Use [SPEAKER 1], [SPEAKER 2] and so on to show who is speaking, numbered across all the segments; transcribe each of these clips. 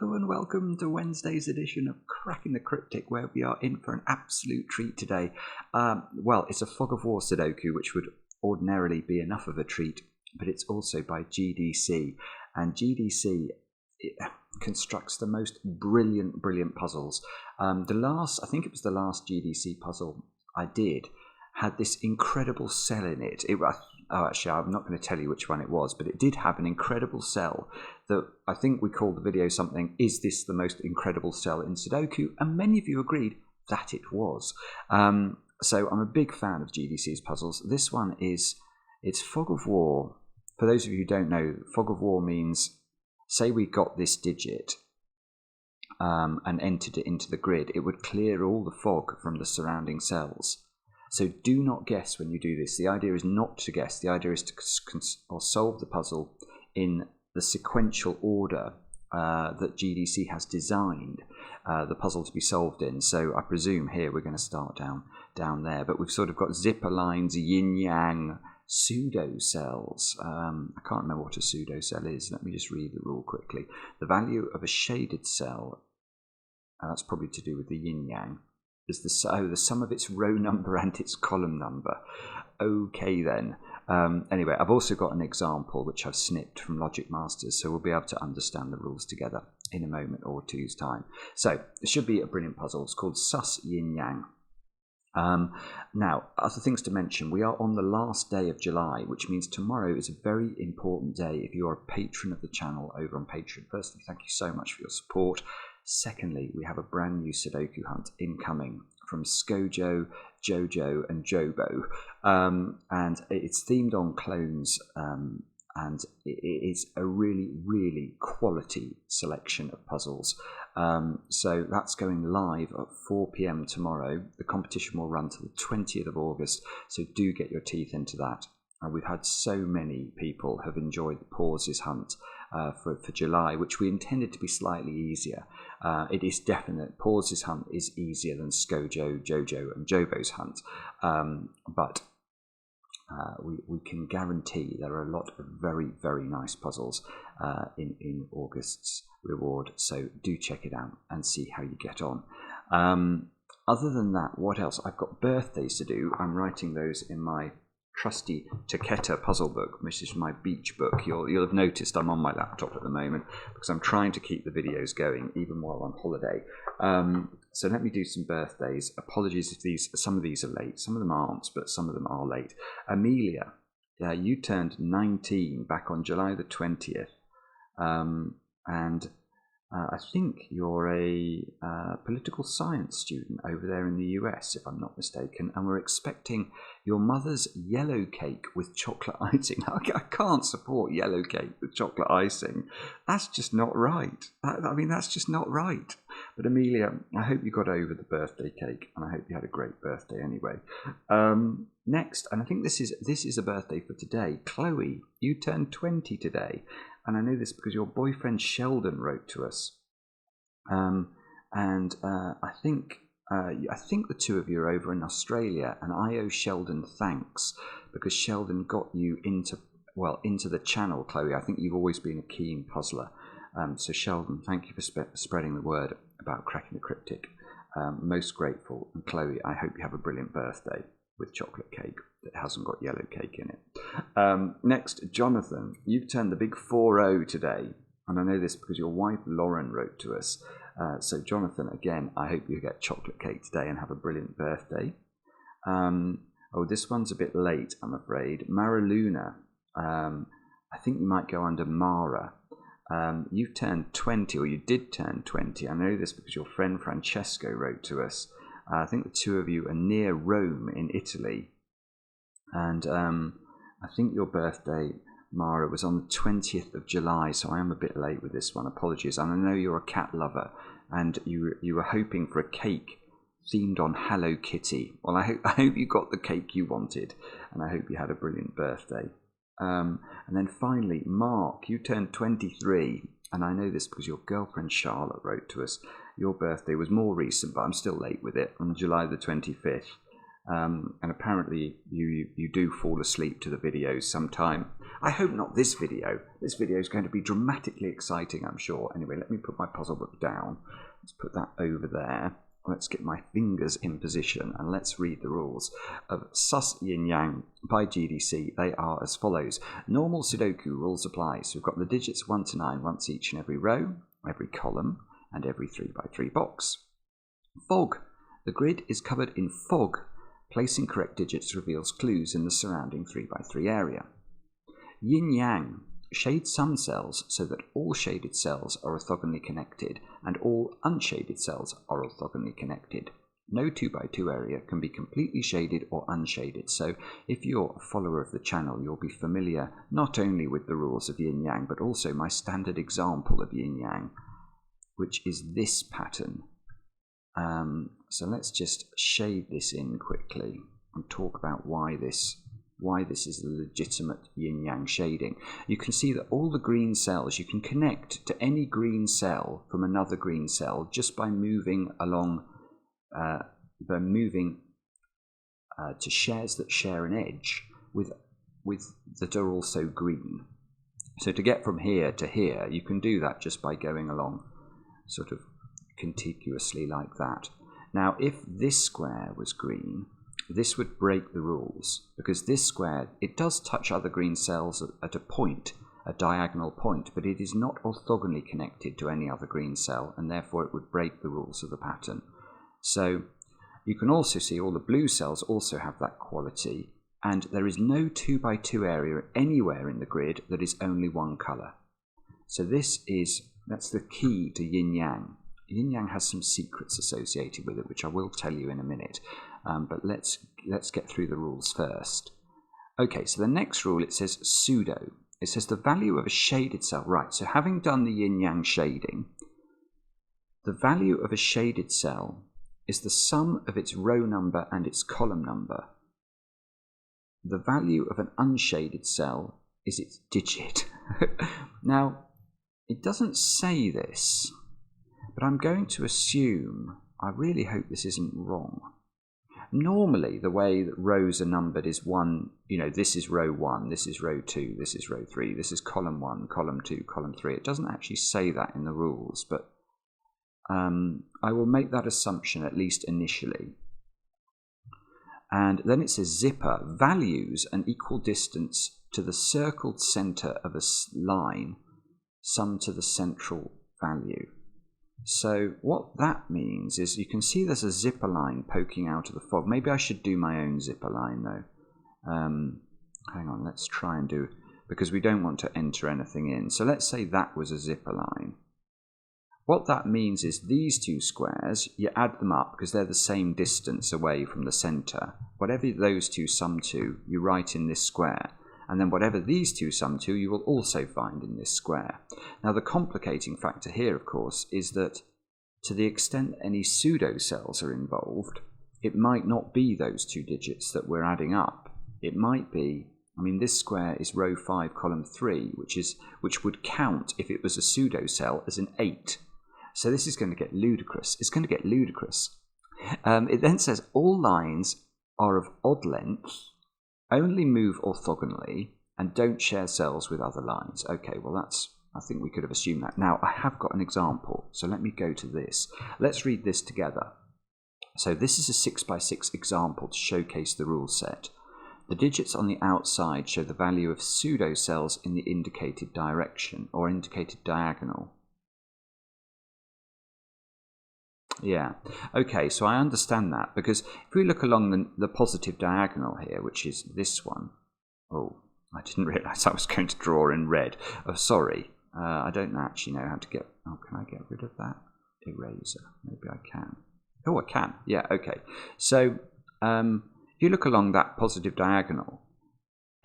[SPEAKER 1] Hello and welcome to Wednesday's edition of Cracking the Cryptic, where we are in for an absolute treat today. Well, it's a Fog of War Sudoku, which would ordinarily be enough of a treat, but it's also by GDC, and GDC constructs the most brilliant puzzles. I think it was the last GDC puzzle I did, had this incredible cell in it. Actually, I'm not going to tell you which one it was, but it did have an incredible cell that I think we called the video something, "Is this the most incredible cell in Sudoku?" And many of you agreed that it was. So I'm a big fan of GDC's puzzles. This one it's Fog of War. For those of you who don't know, Fog of War means, say we got this digit and entered it into the grid, it would clear all the fog from the surrounding cells. So do not guess when you do this. The idea is not to guess. The idea is to solve the puzzle in the sequential order that GDC has designed the puzzle to be solved in. So I presume here we're going to start down there. But we've sort of got zipper lines, yin-yang, pseudo cells. I can't remember what a pseudo cell is. Let me just read the rule quickly. The value of a shaded cell, that's probably to do with the yin-yang, is the sum of its row number and its column number. Okay then. Anyway, I've also got an example which I've snipped from Logic Masters, so we'll be able to understand the rules together in a moment or two's time. So it should be a brilliant puzzle. It's called Sus Yin Yang. Now, other things to mention. We are on the last day of July, which means tomorrow is a very important day if you are a patron of the channel over on Patreon. Firstly, thank you so much for your support. Secondly, we have a brand new Sudoku Hunt incoming from Skojo, Jojo and Jobo, and it's themed on clones, and it is a really quality selection of puzzles. So that's going live at 4 PM tomorrow. The competition will run to the 20th of August, so do get your teeth into that. We've had so many people have enjoyed the Pauses Hunt for July, which we intended to be slightly easier. It is definite. Pauses Hunt is easier than Skojo, Jojo and Jobo's Hunt, but we can guarantee there are a lot of very nice puzzles in August's reward, so do check it out and see how you get on. Other than that, what else? I've got birthdays to do. I'm writing those in my trusty Taketa puzzle book, which is my beach book. You'll have noticed I'm on my laptop at the moment because I'm trying to keep the videos going even while on holiday. So let me do some birthdays. Apologies if some of these are late. Some of them aren't, but some of them are late. Amelia, you turned 19 back on July the 20th. And I think you're a political science student over there in the US, if I'm not mistaken, and we're expecting your mother's yellow cake with chocolate icing. I can't support yellow cake with chocolate icing. That's just not right. I mean, that's just not right. But Amelia, I hope you got over the birthday cake, and I hope you had a great birthday anyway. Next, and I think this is a birthday for today. Chloe, you turned 20 today. And I know this because your boyfriend Sheldon wrote to us, and I think the two of you are over in Australia, and I owe Sheldon thanks because Sheldon got you into the channel, Chloe. I think you've always been a keen puzzler, so Sheldon, thank you for spreading the word about Cracking the Cryptic. Most grateful, and Chloe, I hope you have a brilliant birthday with chocolate cake that hasn't got yellow cake in it. Next, Jonathan, you've turned the big 40 today, and I know this because your wife Lauren wrote to us. So Jonathan, again, I hope you get chocolate cake today and have a brilliant birthday. This one's a bit late, I'm afraid. Maraluna, I think you might go under Mara. You've turned 20, or you did turn 20. I know this because your friend Francesco wrote to us. I think the two of you are near Rome in Italy. And I think your birthday, Mara, was on the 20th of July, so I am a bit late with this one. Apologies. And I know you're a cat lover, and you were hoping for a cake themed on Hello Kitty. Well, I hope you got the cake you wanted, and I hope you had a brilliant birthday. And then finally, Mark, you turned 23, and I know this because your girlfriend Charlotte wrote to us. Your birthday was more recent, but I'm still late with it, on July the 25th. And apparently you do fall asleep to the videos sometime I hope not this video. This video is going to be dramatically exciting, I'm sure. Anyway, let me put my puzzle book down. Let's put that over there. Let's get my fingers in position and let's read the rules of Sus Yin Yang by GDC. They are as follows. Normal Sudoku rules apply. So we've got the digits 1 to 9 once each in every row, every column, and every 3 by 3 box. Fog. The grid is covered in fog. Placing correct digits reveals clues in the surrounding 3 by 3 area. Yin Yang. Shade some cells so that all shaded cells are orthogonally connected and all unshaded cells are orthogonally connected. No 2 by 2 area can be completely shaded or unshaded. So if you're a follower of the channel, you'll be familiar not only with the rules of Yin Yang, but also my standard example of Yin Yang, which is this pattern. So let's just shade this in quickly and talk about why this is a legitimate yin-yang shading. You can see that all the green cells, you can connect to any green cell from another green cell just by moving along, to shares that share an edge with that are also green. So to get from here to here, you can do that just by going along sort of contiguously like that. Now, if this square was green, this would break the rules, because this square, it does touch other green cells at a point, a diagonal point, but it is not orthogonally connected to any other green cell, and therefore it would break the rules of the pattern. So you can also see all the blue cells also have that quality, and there is no 2 by 2 area anywhere in the grid that is only one colour. So that's the key to yin-yang. Yin-yang has some secrets associated with it, which I will tell you in a minute. But let's get through the rules first. Okay, so the next rule, it says pseudo. It says the value of a shaded cell. Right, so having done the yin-yang shading, the value of a shaded cell is the sum of its row number and its column number. The value of an unshaded cell is its digit. Now, it doesn't say this, but I'm going to assume, I really hope this isn't wrong. Normally, the way that rows are numbered is one, this is row 1, this is row 2, this is row 3, this is column 1, column 2, column 3. It doesn't actually say that in the rules, but I will make that assumption at least initially. And then it says zipper, values an equal distance to the circled centre of a line, sum to the central value. So what that means is you can see there's a zipper line poking out of the fog. Maybe I should do my own zipper line though. Hang on, let's try and do, because we don't want to enter anything in. So let's say that was a zipper line. What that means is these two squares, you add them up because they're the same distance away from the centre. Whatever those two sum to, you write in this square. And then whatever these two sum to, you will also find in this square. Now the complicating factor here, of course, is that to the extent any pseudo cells are involved, it might not be those two digits that we're adding up. It might be, this square is row 5, column 3, which would count if it was a pseudo cell as an 8. So this is going to get ludicrous. It's going to get ludicrous. It then says all lines are of odd length, only move orthogonally, and don't share cells with other lines. Okay, well I think we could have assumed that. Now, I have got an example, so let me go to this. Let's read this together. So this is a 6 by 6 example to showcase the rule set. The digits on the outside show the value of pseudo cells in the indicated direction, or indicated diagonal. Yeah, okay, so I understand that, because if we look along the positive diagonal here, which is this one. Oh, I didn't realise I was going to draw in red. Oh, sorry, I don't actually know how to get... Oh, can I get rid of that eraser? Maybe I can. Oh, I can. Yeah, okay. So, if you look along that positive diagonal,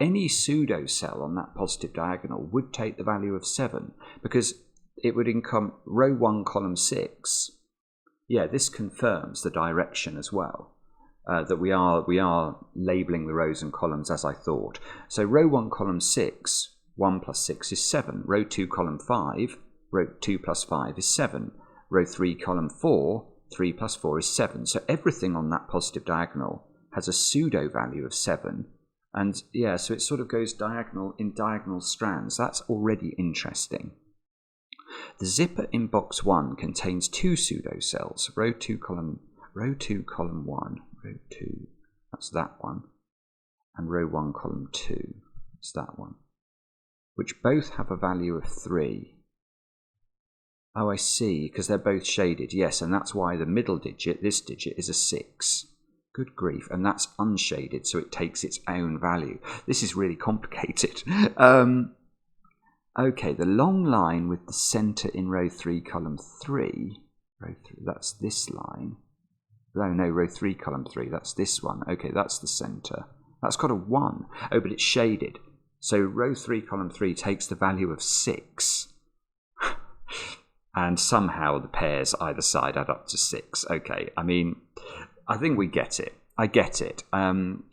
[SPEAKER 1] any pseudo cell on that positive diagonal would take the value of 7, because it would income row 1, column 6. Yeah, this confirms the direction as well, that we are labelling the rows and columns as I thought. So row 1, column 6, 1 plus 6 is 7. Row 2, column 5, row 2 plus 5 is 7. Row 3, column 4, 3 plus 4 is 7. So everything on that positive diagonal has a pseudo value of 7, And yeah, so it sort of goes diagonal in diagonal strands. That's already interesting. The zipper in box 1 contains 2 pseudo cells, row 2 column 1, row 2, that's that one, and row 1 column 2, that's that one, which both have a value of 3. Oh, I see, because they're both shaded, yes, and that's why the middle digit, this digit, is a 6. Good grief, and that's unshaded, so it takes its own value. This is really complicated. Okay, the long line with the centre in row 3, column 3, that's this line. No, row 3, column 3, that's this one. Okay, that's the centre. That's got a 1. Oh, but it's shaded. So row 3, column 3 takes the value of 6. And somehow the pairs either side add up to 6. Okay, I mean, I think we get it. I get it.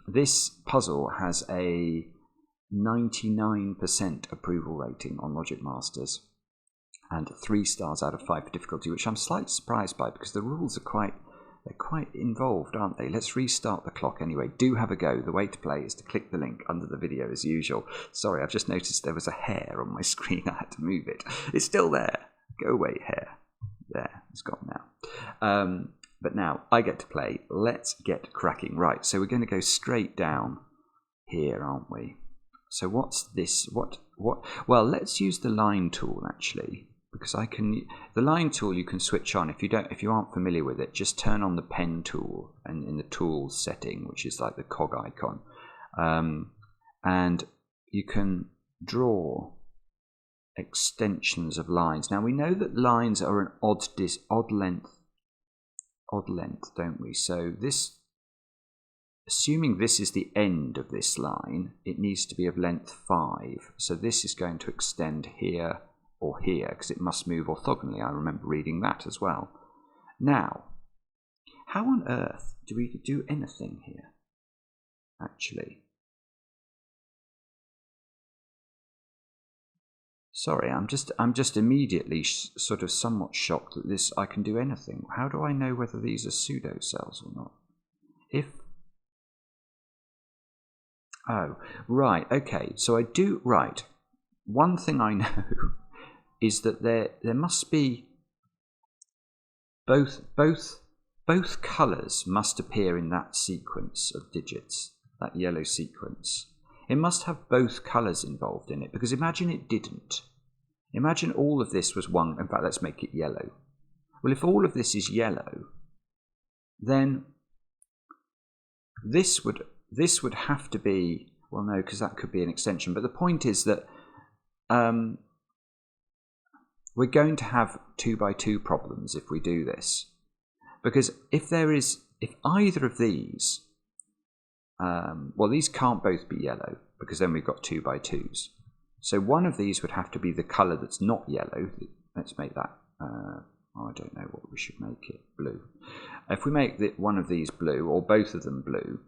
[SPEAKER 1] This puzzle has a 99% approval rating on Logic Masters and 3 stars out of 5 for difficulty, which I'm slightly surprised by because the rules are quite involved, aren't they? Let's restart the clock anyway. Do have a go. The way to play is to click the link under the video as usual. Sorry, I've just noticed there was a hair on my screen. I had to move it. It's still there. Go away, hair. There, it's gone now. But now I get to play. Let's get cracking. Right, so we're going to go straight down here, aren't we? So what's this? What? Well, let's use the line tool actually, because the line tool you can switch on. If you aren't familiar with it, just turn on the pen tool and in the tools setting, which is like the cog icon, and you can draw extensions of lines. Now we know that lines are an odd length, don't we? So this, assuming this is the end of this line, it needs to be of length 5. So this is going to extend here or here because it must move orthogonally. I remember reading that as well. Now, how on earth do we do anything here, actually? Sorry, I'm just immediately sort of somewhat shocked that I can do anything. How do I know whether these are pseudo cells or not? Oh, right, okay. So I do, right. One thing I know is that there must be both colours must appear in that sequence of digits, that yellow sequence. It must have both colours involved in it, because imagine it didn't. Imagine all of this was one. In fact, let's make it yellow. Well, if all of this is yellow, then this would have to be, well, no, because that could be an extension. But the point is that we're going to have 2x2 problems if we do this, because if either of these, well, these can't both be yellow because then we've got 2x2s. So one of these would have to be the colour that's not yellow. Let's make that, I don't know what we should make it, blue. If we make one of these blue, or both of them blue,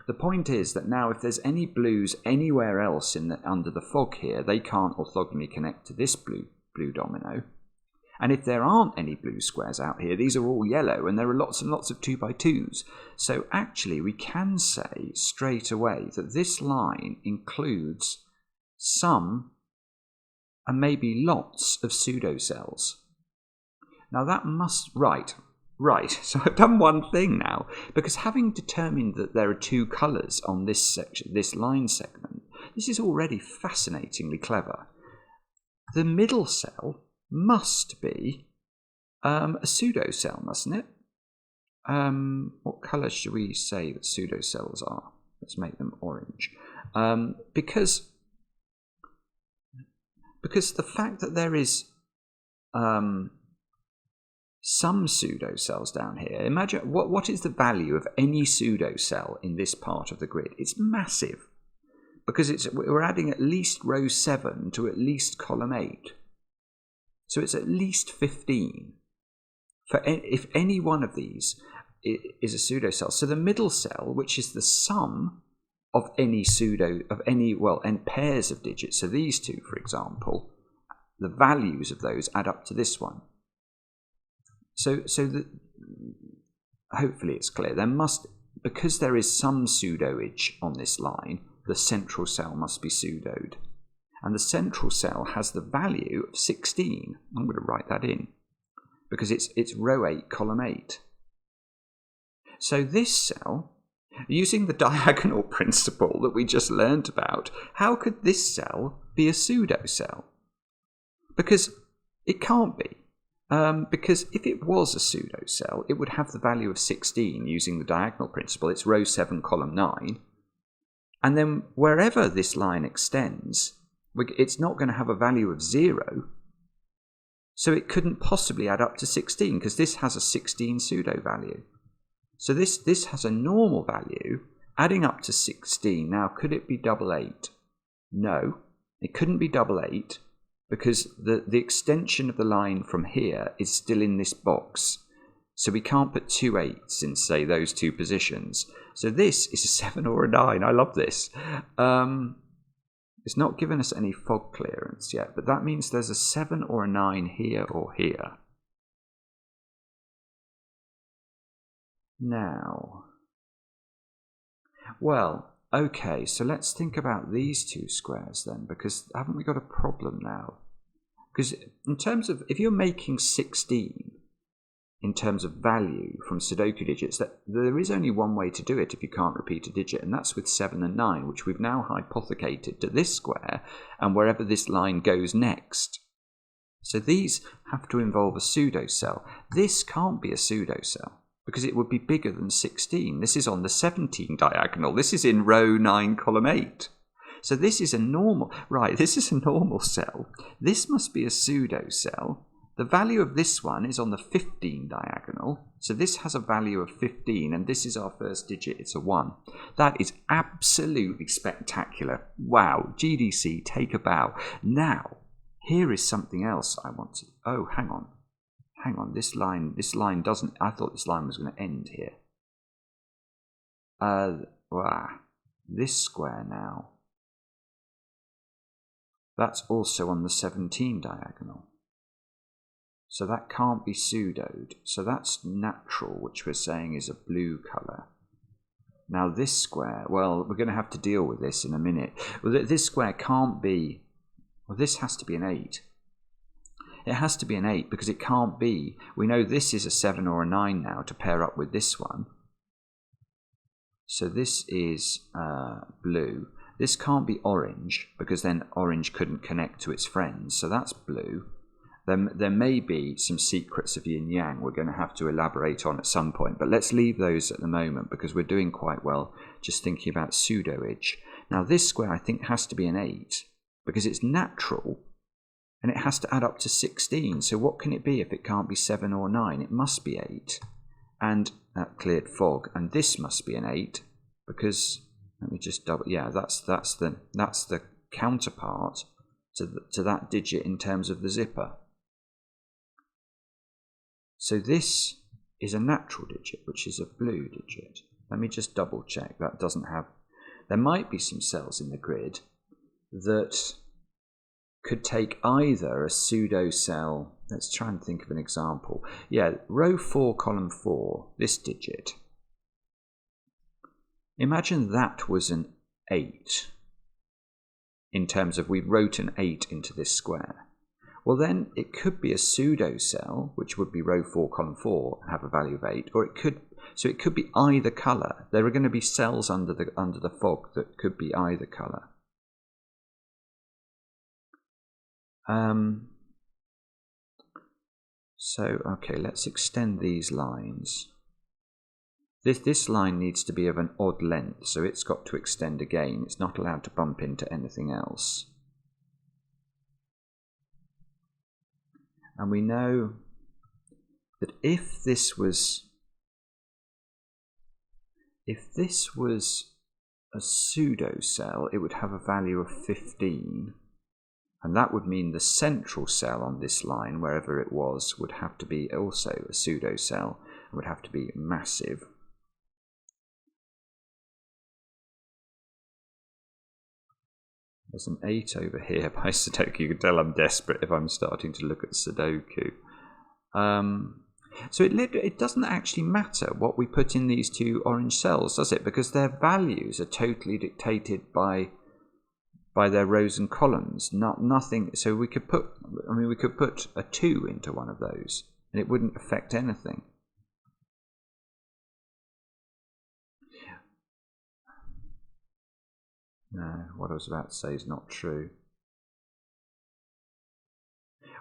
[SPEAKER 1] the point is that now if there's any blues anywhere else under the fog here, they can't orthogonally connect to this blue domino. And if there aren't any blue squares out here, these are all yellow, and there are lots and lots of 2x2s. So actually we can say straight away that this line includes some and maybe lots of pseudo-cells. Now that must, right, so I've done one thing now, because having determined that there are 2 colours on this section, this line segment, this is already fascinatingly clever. The middle cell must be a pseudo-cell, mustn't it? What colour should we say that pseudo-cells are? Let's make them orange. Because the fact that there is some pseudo-cells down here, imagine what is the value of any pseudo-cell in this part of the grid? It's massive, because we're adding at least row 7 to at least column 8. So it's at least 15 if any one of these is a pseudo-cell. So the middle cell, which is the sum of any pairs of digits, so these 2, for example, the values of those add up to this one. So hopefully it's clear. Because there is some pseudoage on this line, the central cell must be pseudoed. And the central cell has the value of 16. I'm going to write that in because it's row 8, column 8. So this cell, using the diagonal principle that we just learned about, how could this cell be a pseudo cell? Because it can't be. Because if it was a pseudo cell, it would have the value of 16 using the diagonal principle. It's row 7, column 9. And then wherever this line extends, it's not going to have a value of 0. So it couldn't possibly add up to 16 because this has a 16 pseudo value. So this has a normal value adding up to 16. Now, could it be double 8? No, it couldn't be double 8 because the extension of the line from here is still in this box. So we can't put 2 8s in, say, those two positions. So this is a 7 or a 9. I love this. It's not given us any fog clearance yet, but that means there's a 7 or a 9 here or here. Now, well, okay, so let's think about these two squares then, because haven't we got a problem now? Because in terms of, if you're making 16 in terms of value from Sudoku digits, that there is only one way to do it if you can't repeat a digit, and that's with 7 and 9, which we've now hypothecated to this square and wherever this line goes next. So these have to involve a pseudo cell. This can't be a pseudo cell because it would be bigger than 16. This is on the 17 diagonal. This is in row 9, column 8. So this is a normal, right, this is a normal cell. This must be a pseudo cell. The value of this one is on the 15 diagonal. So this has a value of 15, and this is our first digit. It's a 1. That is absolutely spectacular. Wow, GDC, take a bow. Now, here is something else I want to... Oh, hang on. Hang on, this line doesn't... I thought this line was going to end here. This square now. That's also on the 17 diagonal. So that can't be pseudoed. So that's natural, which we're saying is a blue colour. Now this square, well, we're going to have to deal with this in a minute. Well, this square can't be... Well, this has to be an 8. It has to be an 8 because it can't be... We know this is a 7 or a 9 now to pair up with this one. So this is blue. This can't be orange because then orange couldn't connect to its friends. So that's blue. There may be some secrets of yin yang we're going to have to elaborate on at some point, but let's leave those at the moment because we're doing quite well just thinking about pseudoage. Now this square I think has to be an 8 because it's natural and it has to add up to 16. So what can it be if it can't be 7 or 9? It must be 8. And that cleared fog, and this must be an 8 because, let me just double, yeah, that's the counterpart to that digit in terms of the zipper. So this is a natural digit, which is a blue digit. Let me just double check. That doesn't have... There might be some cells in the grid that could take either a pseudo cell... Let's try and think of an example. Yeah, row 4, column 4, this digit. Imagine that was an 8 in terms of we wrote an 8 into this square. Well, then it could be a pseudo cell, which would be row 4, column 4, have a value of 8, or it could... So it could be either colour. There are going to be cells under the fog that could be either colour. So, okay, let's extend these lines. This line needs to be of an odd length, so it's got to extend again. It's not allowed to bump into anything else. And we know that if this was a pseudo cell, it would have a value of 15. And that would mean the central cell on this line, wherever it was, would have to be also a pseudo cell and would have to be massive. There's an 8 over here by Sudoku. You can tell I'm desperate if I'm starting to look at Sudoku. So it doesn't actually matter what we put in these two orange cells, does it? Because their values are totally dictated by their rows and columns, nothing. So we could put a 2 into one of those, and it wouldn't affect anything. No, what I was about to say is not true.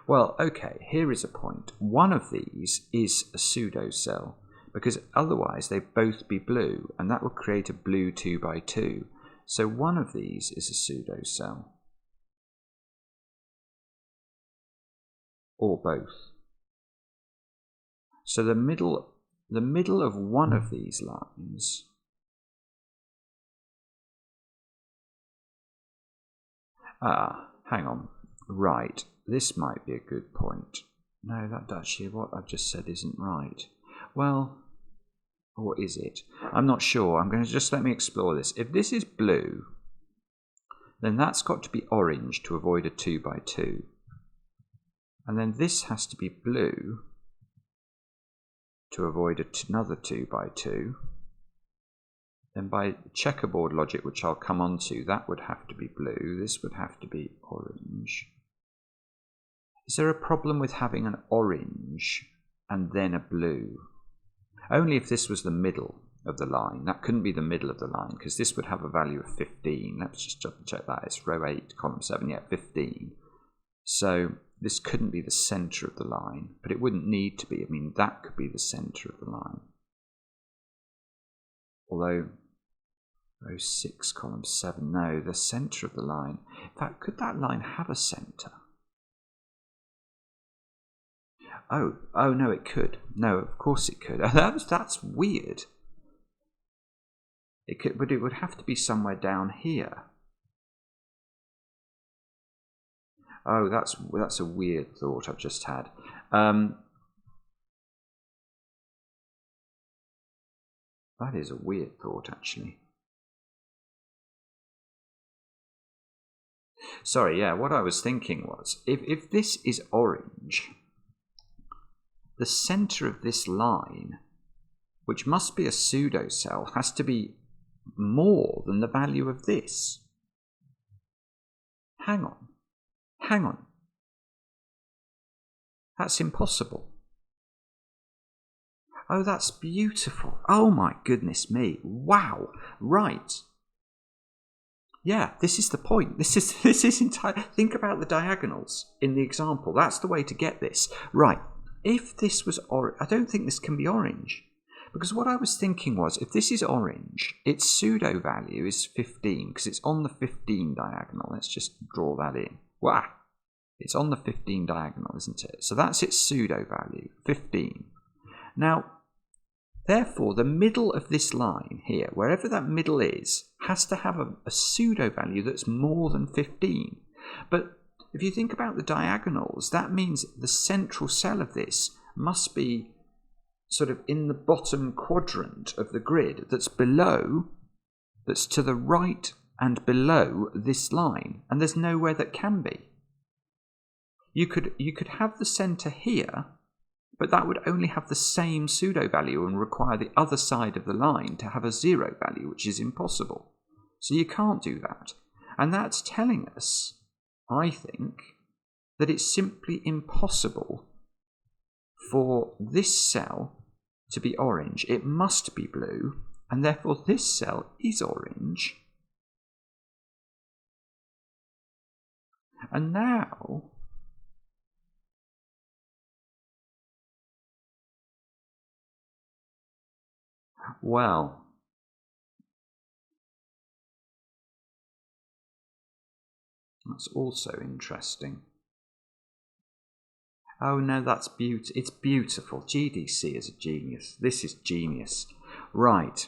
[SPEAKER 1] Well, okay, here is a point. One of these is a pseudo cell, because otherwise they'd both be blue, and that would create a blue 2 by 2. So one of these is a pseudo cell. Or both. So the middle of one of these lines hang on. Right, this might be a good point. No, that actually what I've just said isn't right. Well, or is it? I'm not sure. I'm going to just let me explore this. If this is blue, then that's got to be orange to avoid a 2 by 2. And then this has to be blue to avoid another 2 by 2. Then by checkerboard logic, which I'll come on to, that would have to be blue. This would have to be orange. Is there a problem with having an orange and then a blue? Only if this was the middle of the line. That couldn't be the middle of the line, because this would have a value of 15. Let's just double check that. It's row 8, column 7, yeah, 15. So this couldn't be the centre of the line, but it wouldn't need to be. I mean, that could be the centre of the line. Although row 6, column 7, no, the centre of the line. In fact, could that line have a centre? Oh no, it could. No, of course it could. That's weird. It could, but it would have to be somewhere down here. Oh, that's a weird thought I've just had. That is a weird thought, actually. Sorry, yeah, what I was thinking was, if this is orange, the centre of this line, which must be a pseudo cell, has to be more than the value of this. Hang on. That's impossible. Oh, that's beautiful. Oh my goodness me. Wow. Right. Yeah, this is the point. This is entire. Think about the diagonals in the example. That's the way to get this. Right. If this was orange, I don't think this can be orange. Because what I was thinking was, if this is orange, its pseudo value is 15, because it's on the 15 diagonal. Let's just draw that in. Wow. It's on the 15 diagonal, isn't it? So that's its pseudo value, 15. Now, therefore, the middle of this line here, wherever that middle is, has to have a pseudo value that's more than 15. But if you think about the diagonals, that means the central cell of this must be sort of in the bottom quadrant of the grid that's below, that's to the right and below this line. And there's nowhere that can be. You could have the centre here, but that would only have the same pseudo value and require the other side of the line to have a 0 value, which is impossible. So you can't do that. And that's telling us, I think, that it's simply impossible for this cell to be orange. It must be blue, and therefore this cell is orange. And now, well, that's also interesting. Oh no, that's it's beautiful. GDC is a genius. This is genius. Right.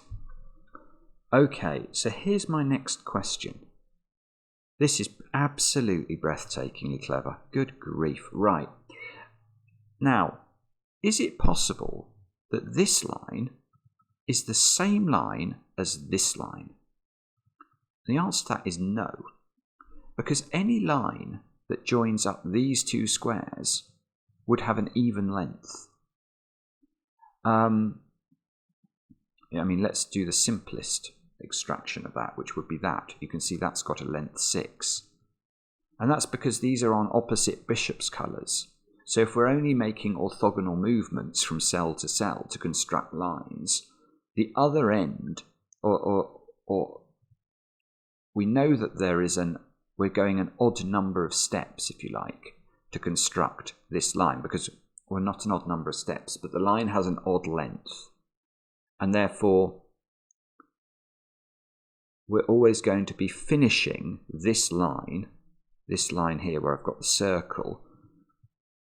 [SPEAKER 1] Okay, so here's my next question. This is absolutely breathtakingly clever. Good grief. Right. Now, is it possible that this line is the same line as this line? The answer to that is no. Because any line that joins up these two squares would have an even length. I mean, let's do the simplest extraction of that, which would be that. You can see that's got a length 6. And that's because these are on opposite bishop's colours. So if we're only making orthogonal movements from cell to cell to construct lines, the other end, or we know that there is we're going an odd number of steps, if you like, to construct this line, because we're not an odd number of steps, but the line has an odd length. And therefore, we're always going to be finishing this line here where I've got the circle,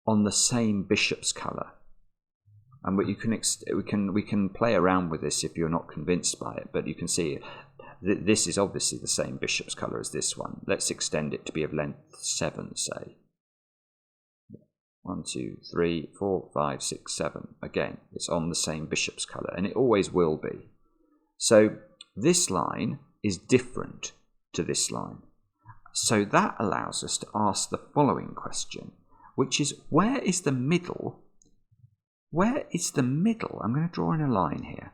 [SPEAKER 1] on the same bishop's colour. And we can play around with this if you're not convinced by it, but you can see this is obviously the same bishop's colour as this one. Let's extend it to be of length 7, say. 1, 2, 3, 4, 5, 6, 7. Again, it's on the same bishop's colour, and it always will be. So this line is different to this line. So that allows us to ask the following question, which is, where is the middle? Where is the middle? I'm going to draw in a line here.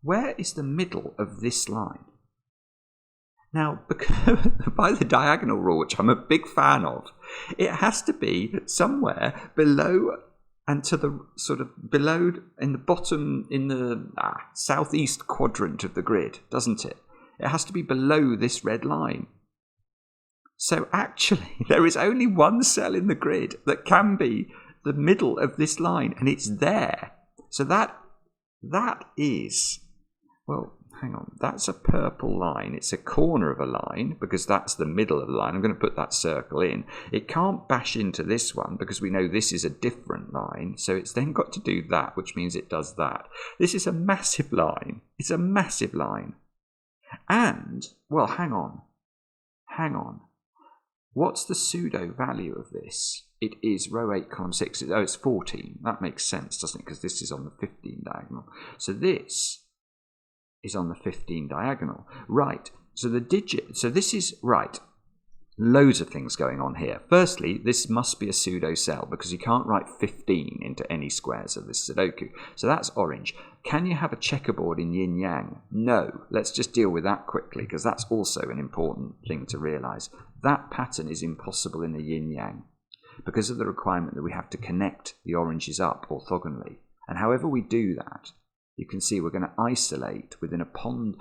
[SPEAKER 1] Where is the middle of this line? Now, by the diagonal rule, which I'm a big fan of, it has to be somewhere below and to the sort of below in the bottom, in the southeast quadrant of the grid, doesn't it? It has to be below this red line. So actually, there is only one cell in the grid that can be the middle of this line, and it's there. So that is, well, hang on, that's a purple line. It's a corner of a line because that's the middle of the line. I'm going to put that circle in. It can't bash into this one because we know this is a different line. So it's then got to do that, which means it does that. This is a massive line. It's a massive line. And, well, hang on. What's the pseudo value of this? It is row 8, column 6. Oh, it's 14. That makes sense, doesn't it? Because this is on the 15 diagonal. So this is on the 15 diagonal. Right. So this is, right, loads of things going on here. Firstly, this must be a pseudo cell because you can't write 15 into any squares of this Sudoku. So that's orange. Can you have a checkerboard in yin yang? No. Let's just deal with that quickly because that's also an important thing to realise. That pattern is impossible in a yin yang because of the requirement that we have to connect the oranges up orthogonally. And however we do that, you can see we're going to isolate within a pond,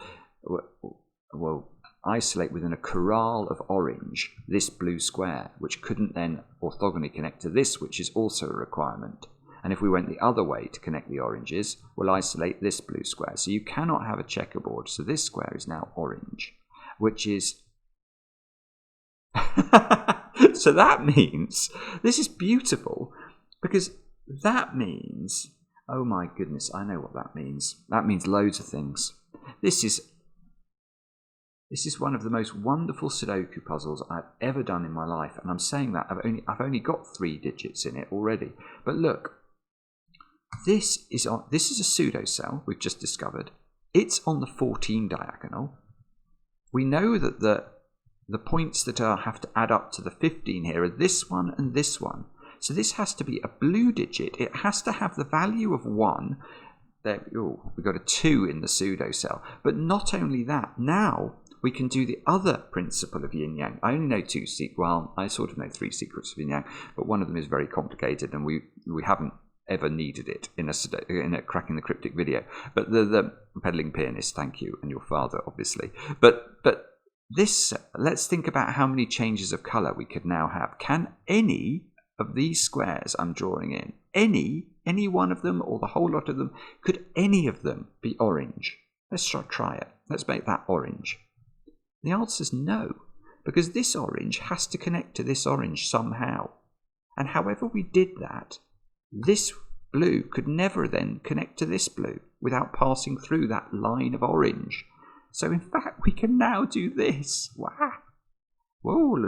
[SPEAKER 1] well, isolate within a corral of orange this blue square, which couldn't then orthogonally connect to this, which is also a requirement. And if we went the other way to connect the oranges, we'll isolate this blue square. So you cannot have a checkerboard. So this square is now orange, which is... So that means, this is beautiful, because that means... Oh my goodness, I know what that means. That means loads of things. This is one of the most wonderful Sudoku puzzles I've ever done in my life, and I'm saying that I've only got 3 digits in it already. But look, this is a pseudo cell we've just discovered. It's on the 14 diagonal. We know that the points that have to add up to the 15 here are this one and this one. So this has to be a blue digit. It has to have the value of 1. There, oh, we've got a 2 in the pseudo cell. But not only that, now we can do the other principle of yin yang. I only know 2 secrets. Well, I sort of know 3 secrets of yin yang, but one of them is very complicated, and we haven't ever needed it in a Cracking the Cryptic video. But the peddling pianist, thank you, and your father, obviously. But this, let's think about how many changes of colour we could now have. Can any of these squares I'm drawing in, any one of them or the whole lot of them, could any of them be orange? Let's try it. Let's make that orange. The answer is no, because this orange has to connect to this orange somehow. And however we did that, this blue could never then connect to this blue without passing through that line of orange. So in fact, we can now do this. Wow. Whoa.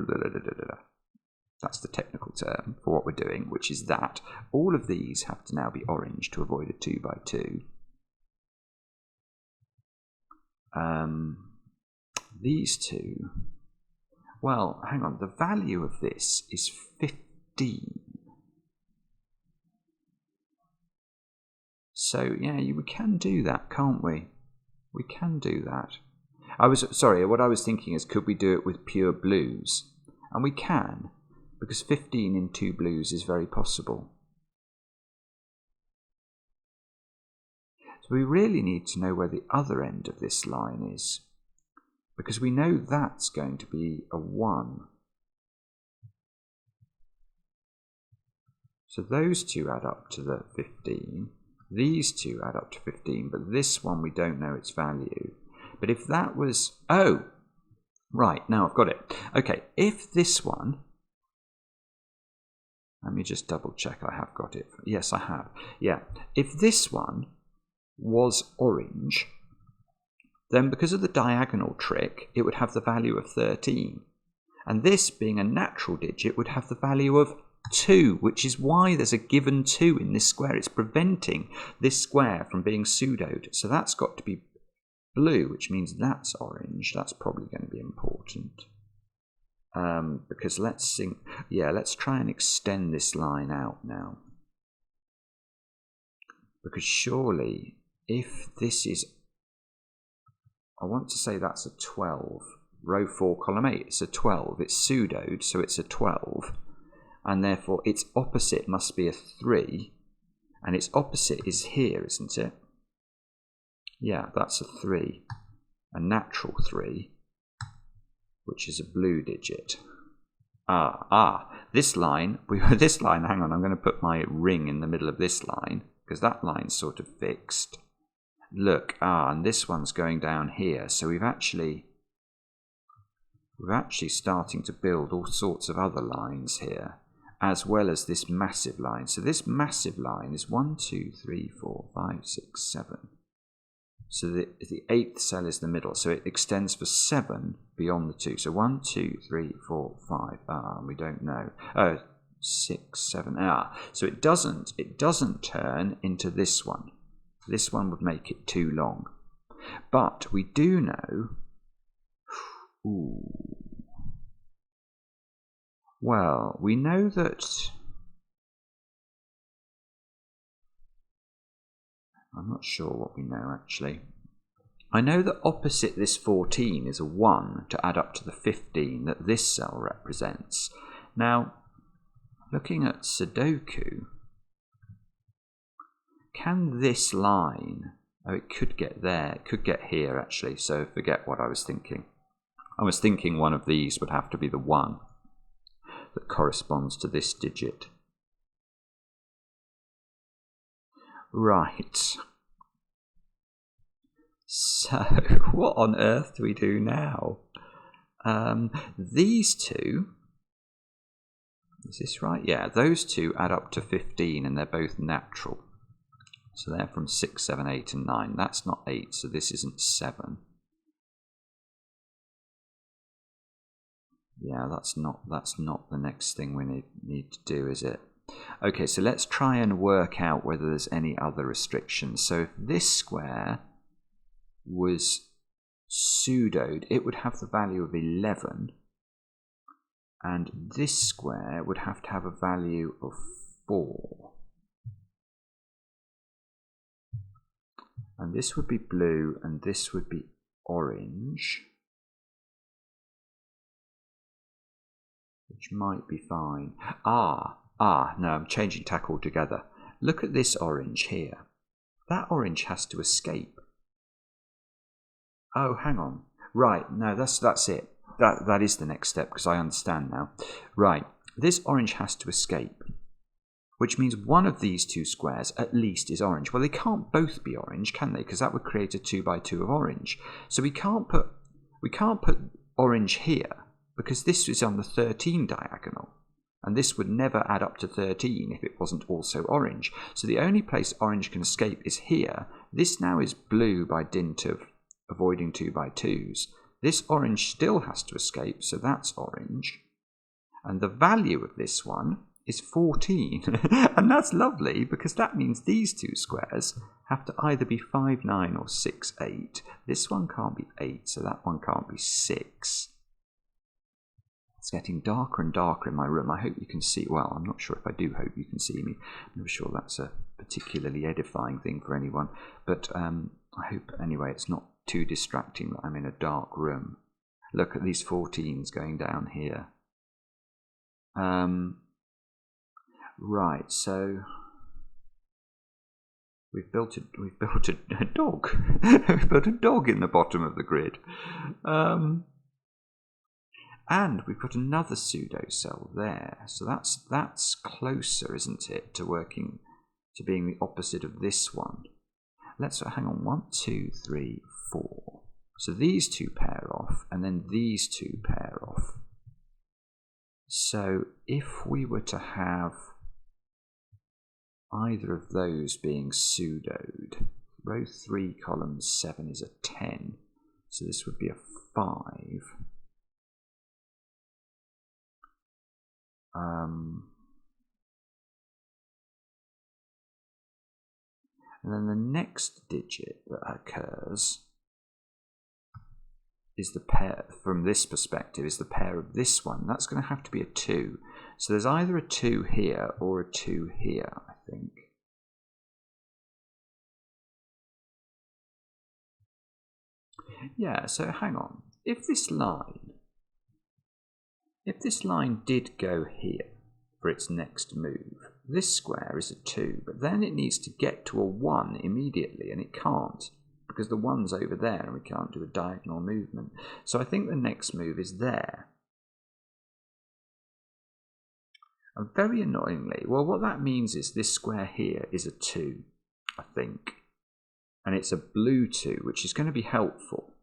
[SPEAKER 1] That's the technical term for what we're doing, which is that all of these have to now be orange to avoid a 2 by 2. These two, well, hang on, the value of this is 15. So yeah, we can do that, can't we? We can do that. What I was thinking is, could we do it with pure blues? And we can, because 15 in 2 blues is very possible. So we really need to know where the other end of this line is, because we know that's going to be a 1. So those two add up to the 15. These two add up to 15, but this one we don't know its value. But if that was... Oh! Right, now I've got it. Okay, if this one... Let me just double check I have got it. Yes, I have. Yeah, if this one was orange, then because of the diagonal trick, it would have the value of 13. And this, being a natural digit, would have the value of 2, which is why there's a given 2 in this square. It's preventing this square from being pseudoed. So that's got to be blue, which means that's orange. That's probably going to be important. Because let's try and extend this line out now. Because surely, if this is, I want to say that's a 12. Row 4, column 8, it's a 12. It's pseudoed, so it's a 12. And therefore, its opposite must be a 3. And its opposite is here, isn't it? Yeah, that's a 3. A natural 3, which is a blue digit. This line, hang on, I'm going to put my ring in the middle of this line, because that line's sort of fixed. Look, and this one's going down here, so we're actually starting to build all sorts of other lines here, as well as this massive line. So this massive line is 1, 2, 3, 4, 5, 6, 7. So the 8th cell is the middle, so it extends for 7 beyond the 2. So 1, 2, 3, 4, 5. We don't know. 6, 7. So it doesn't turn into this one. This one would make it too long. But we do know... Ooh. Well, we know that... I'm not sure what we know, actually. I know that opposite this 14 is a 1 to add up to the 15 that this cell represents. Now, looking at Sudoku, can this line... Oh, it could get there. It could get here, actually, so forget what I was thinking. I was thinking one of these would have to be the 1 that corresponds to this digit. Right. So, what on earth do we do now? These two, is this right? Yeah, those two add up to 15 and they're both natural. So they're from 6, 7, 8 and 9. That's not 8, so this isn't 7. Yeah, that's not the next thing we need to do, is it? Okay, so let's try and work out whether there's any other restrictions. So if this square was pseudoed, it would have the value of 11. And this square would have to have a value of 4. And this would be blue, and this would be orange. Which might be fine. No, I'm changing tack altogether. Look at this orange here. That orange has to escape. Oh, hang on. Right, no, that's it. That is the next step, because I understand now. Right, this orange has to escape, which means one of these two squares at least is orange. Well, they can't both be orange, can they? Because that would create a 2 by 2 of orange. So we can't put orange here, because this is on the 13 diagonal. And this would never add up to 13 if it wasn't also orange. So the only place orange can escape is here. This now is blue by dint of avoiding 2 by 2s. This orange still has to escape, so that's orange. And the value of this one is 14. And that's lovely, because that means these two squares have to either be 5, 9 or 6, 8. This one can't be 8, so that one can't be 6. It's getting darker and darker in my room. I hope you can see. Well, I'm not sure if I do hope you can see me. I'm not sure that's a particularly edifying thing for anyone. But I hope, anyway, it's not too distracting that I'm in a dark room. Look at these 14s going down here. Right, so we've built a dog. We've built a dog in the bottom of the grid. And we've got another pseudo cell there. So that's closer, isn't it, to being the opposite of this one. Let's hang on. 1, 2, 3, 4. So these two pair off, and then these two pair off. So if we were to have either of those being pseudoed, row 3, column 7 is a 10. So this would be a 5. And then the next digit that occurs is the pair, from this perspective, is the pair of this one. That's going to have to be a 2. So there's either a 2 here or a 2 here, I think. Yeah, so hang on. If this line did go here for its next move, this square is a 2, but then it needs to get to a 1 immediately, and it can't, because the 1's over there and we can't do a diagonal movement. So I think the next move is there. And very annoyingly, well, what that means is this square here is a 2, I think. And it's a blue 2, which is going to be helpful.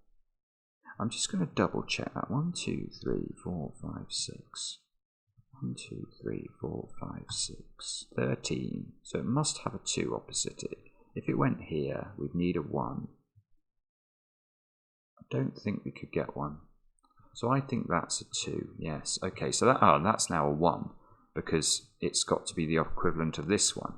[SPEAKER 1] I'm just going to double check that. 1, 2, 3, 4, 5, 6. 1, 2, 3, 4, 5, 6. 13. So it must have a 2 opposite it. If it went here, we'd need a 1. I don't think we could get one. So I think that's a 2. Yes. Okay, so that's now a 1, because it's got to be the equivalent of this one.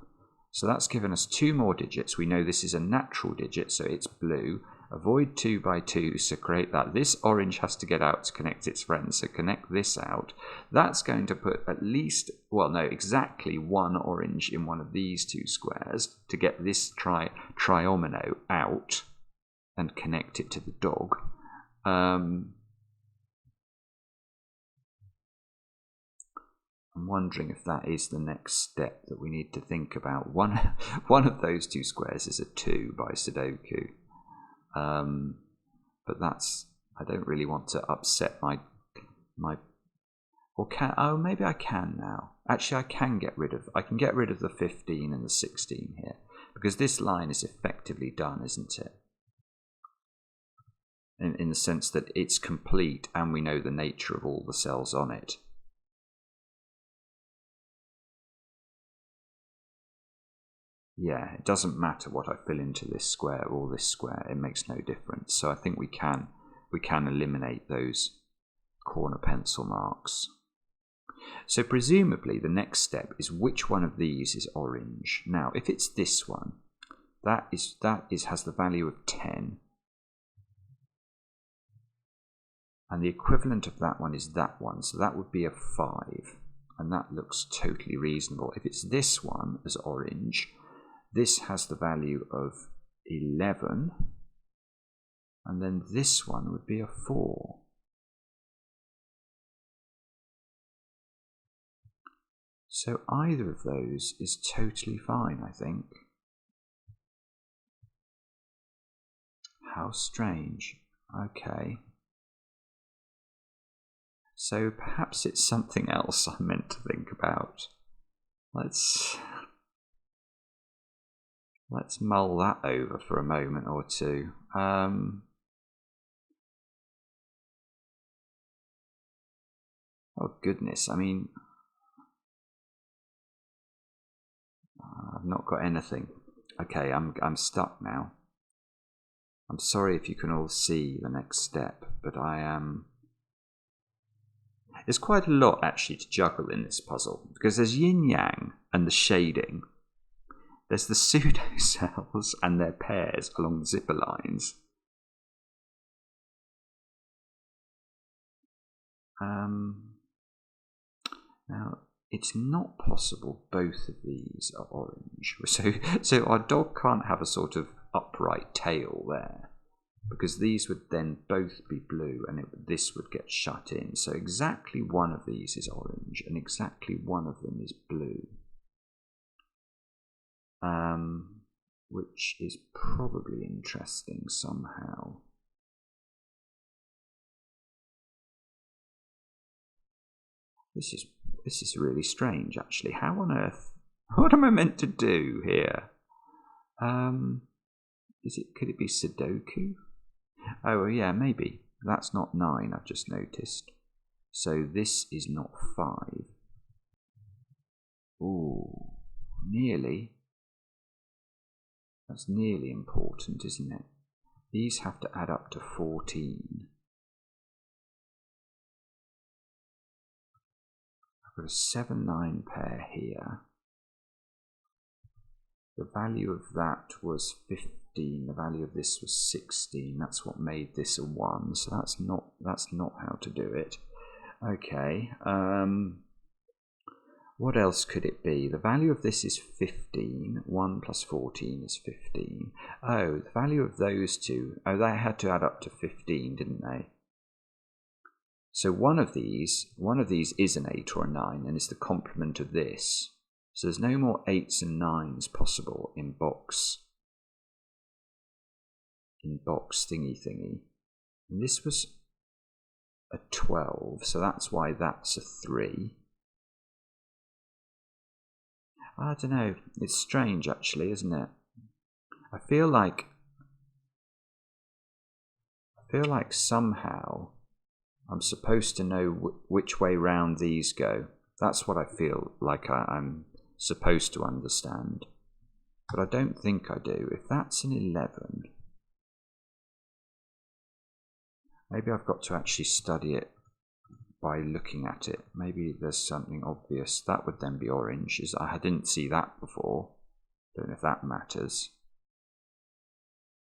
[SPEAKER 1] So that's given us 2 more digits. We know this is a natural digit, so it's blue. Avoid 2 by 2, so create that. This orange has to get out to connect its friends, so connect this out. That's going to put at least, well, no, exactly 1 orange in one of these 2 squares to get this triomino out and connect it to the dog. I'm wondering if that is the next step that we need to think about. One of those 2 squares is a 2 by Sudoku. But that's, I don't really want to upset my or can, oh, maybe I can now. Actually, I can get rid of the 15 and the 16 here, because this line is effectively done, isn't it? In the sense that it's complete and we know the nature of all the cells on it. Yeah, it doesn't matter what I fill into this square or this square, it makes no difference. So I think we can eliminate those corner pencil marks. So presumably the next step is which one of these is orange. Now, if it's this one, that has the value of 10. And the equivalent of that one is that one, so that would be a 5. And that looks totally reasonable. If it's this one as orange, this has the value of 11, and then this one would be a 4. So either of those is totally fine, I think. How strange. Okay. So perhaps it's something else I'm meant to think about. Let's mull that over for a moment or two. Oh goodness, I mean, I've not got anything. Okay, I'm stuck now. I'm sorry if you can all see the next step, but I am. There's quite a lot actually to juggle in this puzzle, because there's yin-yang and the shading. There's the pseudo cells and their pairs along the zipper lines. Now, it's not possible both of these are orange. So our dog can't have a sort of upright tail there, because these would then both be blue and this would get shut in. So exactly one of these is orange and exactly one of them is blue. Which is probably interesting somehow. This is really strange, actually. How on earth? What am I meant to do here? Could it be Sudoku? Oh yeah, maybe. That's not 9, I've just noticed. So this is not 5. Ooh, nearly. That's nearly important, isn't it? These have to add up to 14. I've got a 7-9 pair here. The value of that was 15. The value of this was 16. That's what made this a 1. So that's not how to do it. Okay. What else could it be? The value of this is 15. 1 plus 14 is 15. Oh, the value of those two. Oh, they had to add up to 15, didn't they? So one of these is an 8 or a 9 and is the complement of this. So there's no more 8s and 9s possible in box thingy. And this was a 12, so that's why that's a 3. I don't know, it's strange actually, isn't it? I feel like somehow I'm supposed to know which way round these go. That's what I feel like I'm supposed to understand. But I don't think I do. If that's an 11, maybe I've got to actually study it by looking at it. Maybe there's something obvious. That would then be orange. I didn't see that before. Don't know if that matters.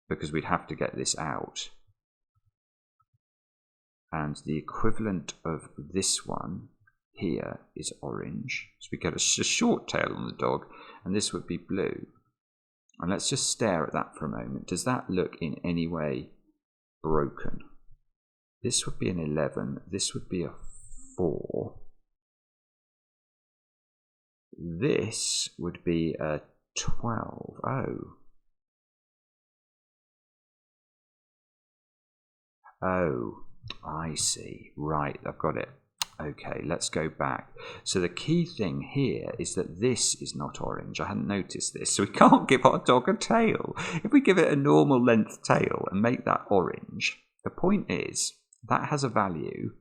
[SPEAKER 1] Because we'd have to get this out. And the equivalent of this one here is orange. So we get a short tail on the dog, and this would be blue. And let's just stare at that for a moment. Does that look in any way broken? This would be an 11. This would be a 4. This would be a 12. Oh, I see. Right, I've got it. Okay, let's go back. So the key thing here is that this is not orange. I hadn't noticed this. So we can't give our dog a tail. If we give it a normal length tail and make that orange, the point is that has a value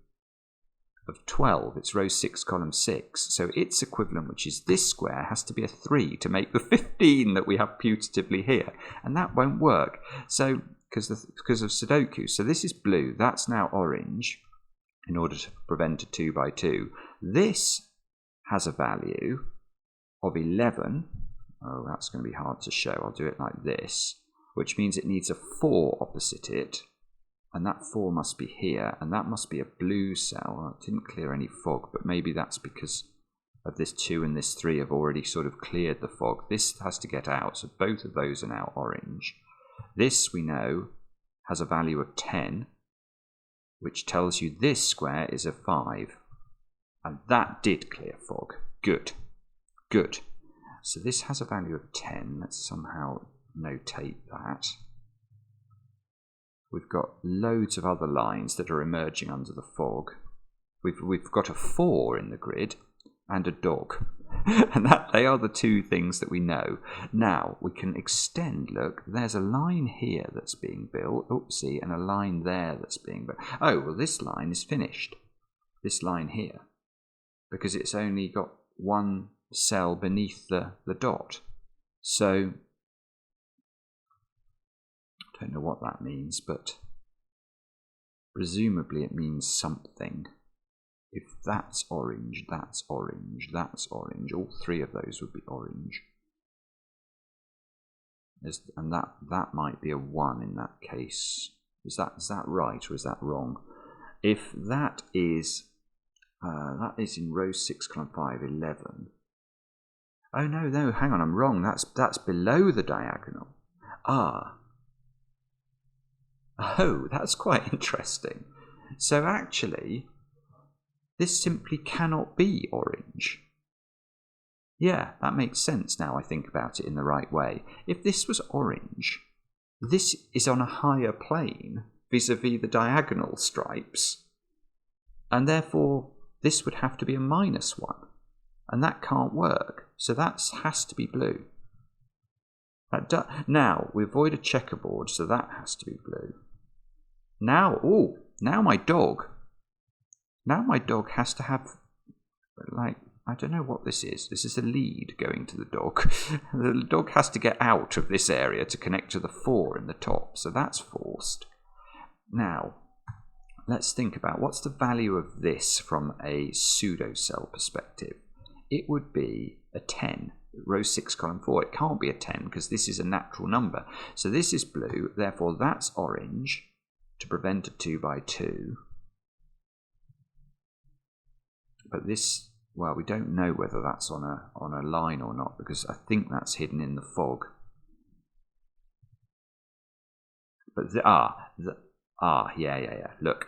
[SPEAKER 1] of 12. It's row 6, column 6. So its equivalent, which is this square, has to be a 3 to make the 15 that we have putatively here. And that won't work. So because of Sudoku. So this is blue. That's now orange in order to prevent a 2 by 2. This has a value of 11. Oh, that's going to be hard to show. I'll do it like this, which means it needs a 4 opposite it. And that 4 must be here, and that must be a blue cell. It didn't clear any fog, but maybe that's because of this 2 and this 3 have already sort of cleared the fog. This has to get out, so both of those are now orange. This, we know, has a value of 10, which tells you this square is a 5. And that did clear fog. Good. Good. So this has a value of 10. Let's somehow notate that. We've got loads of other lines that are emerging under the fog. We've got a 4 in the grid and a dog. And they are the two things that we know. Now, we can extend. Look, there's a line here that's being built. Oopsie, and a line there that's being built. Oh, well, this line is finished. This line here. Because it's only got one cell beneath the dot. So, I don't know what that means, but presumably it means something. If that's orange, that's orange, that's orange. All 3 of those would be orange. And that might be a 1 in that case. Is that right or is that wrong? If that is That is in row 6, column 5, 11. Oh, no, hang on, I'm wrong. That's below the diagonal. Ah. Oh, that's quite interesting. So actually, this simply cannot be orange. Yeah, that makes sense now I think about it in the right way. If this was orange, this is on a higher plane vis-a-vis the diagonal stripes, and therefore this would have to be a -1, and that can't work. So that has to be blue. Now, we avoid a checkerboard, so that has to be blue. Now my dog has to have, like, I don't know what this is. This is a lead going to the dog. The dog has to get out of this area to connect to the 4 in the top, so that's forced. Now, let's think about what's the value of this from a pseudo-cell perspective. It would be a 10, row 6, column 4. It can't be a 10 because this is a natural number. So this is blue, therefore that's orange to prevent a 2 by 2. But this, well, we don't know whether that's on a line or not because I think that's hidden in the fog. But yeah. Look,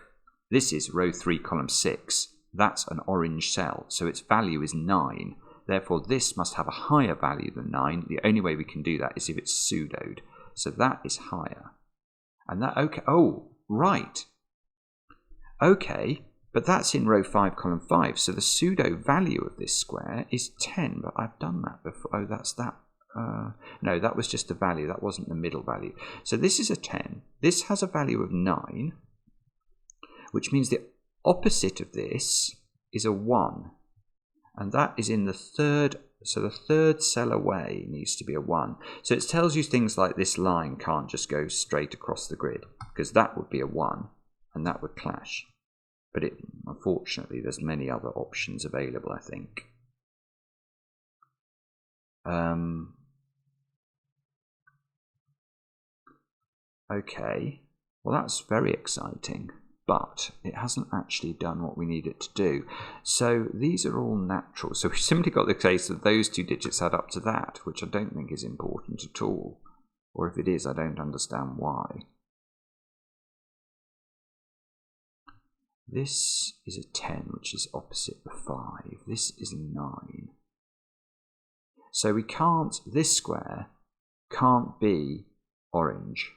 [SPEAKER 1] this is row 3, column 6. That's an orange cell, so its value is 9. Therefore, this must have a higher value than 9. The only way we can do that is if it's pseudoed. So that is higher. And that, okay, oh, right. Okay, but that's in row 5, column 5. So the pseudo value of this square is 10, but I've done that before. Oh, that's that. No, that was just the value. That wasn't the middle value. So this is a 10. This has a value of 9, which means the opposite of this is a 1. And that is in the third, so the third cell away needs to be a 1. So it tells you things like this line can't just go straight across the grid, because that would be a 1, and that would clash. But unfortunately, there's many other options available, I think. Okay, well that's very exciting. But it hasn't actually done what we need it to do. So these are all natural. So we've simply got the case that those 2 digits add up to that, which I don't think is important at all. Or if it is, I don't understand why. This is a 10, which is opposite the 5. This is a 9. So we can't, this square can't be orange,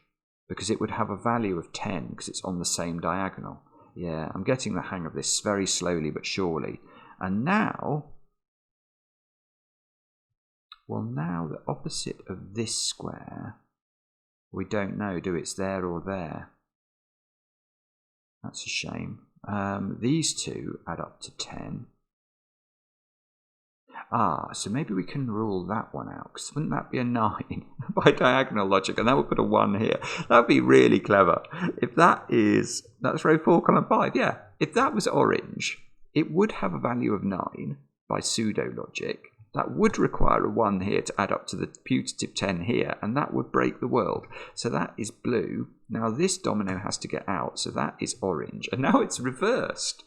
[SPEAKER 1] because it would have a value of 10 because it's on the same diagonal. Yeah, I'm getting the hang of this very slowly but surely. And now, well, now the opposite of this square, we don't know, do it's there or there. That's a shame. These 2 add up to 10. So maybe we can rule that one out, because wouldn't that be a 9 by diagonal logic? And that would put a 1 here. That would be really clever. If that's row 4, column 5, yeah. If that was orange, it would have a value of 9 by pseudo logic. That would require a 1 here to add up to the putative 10 here, and that would break the world. So that is blue. Now this domino has to get out, so that is orange. And now it's reversed.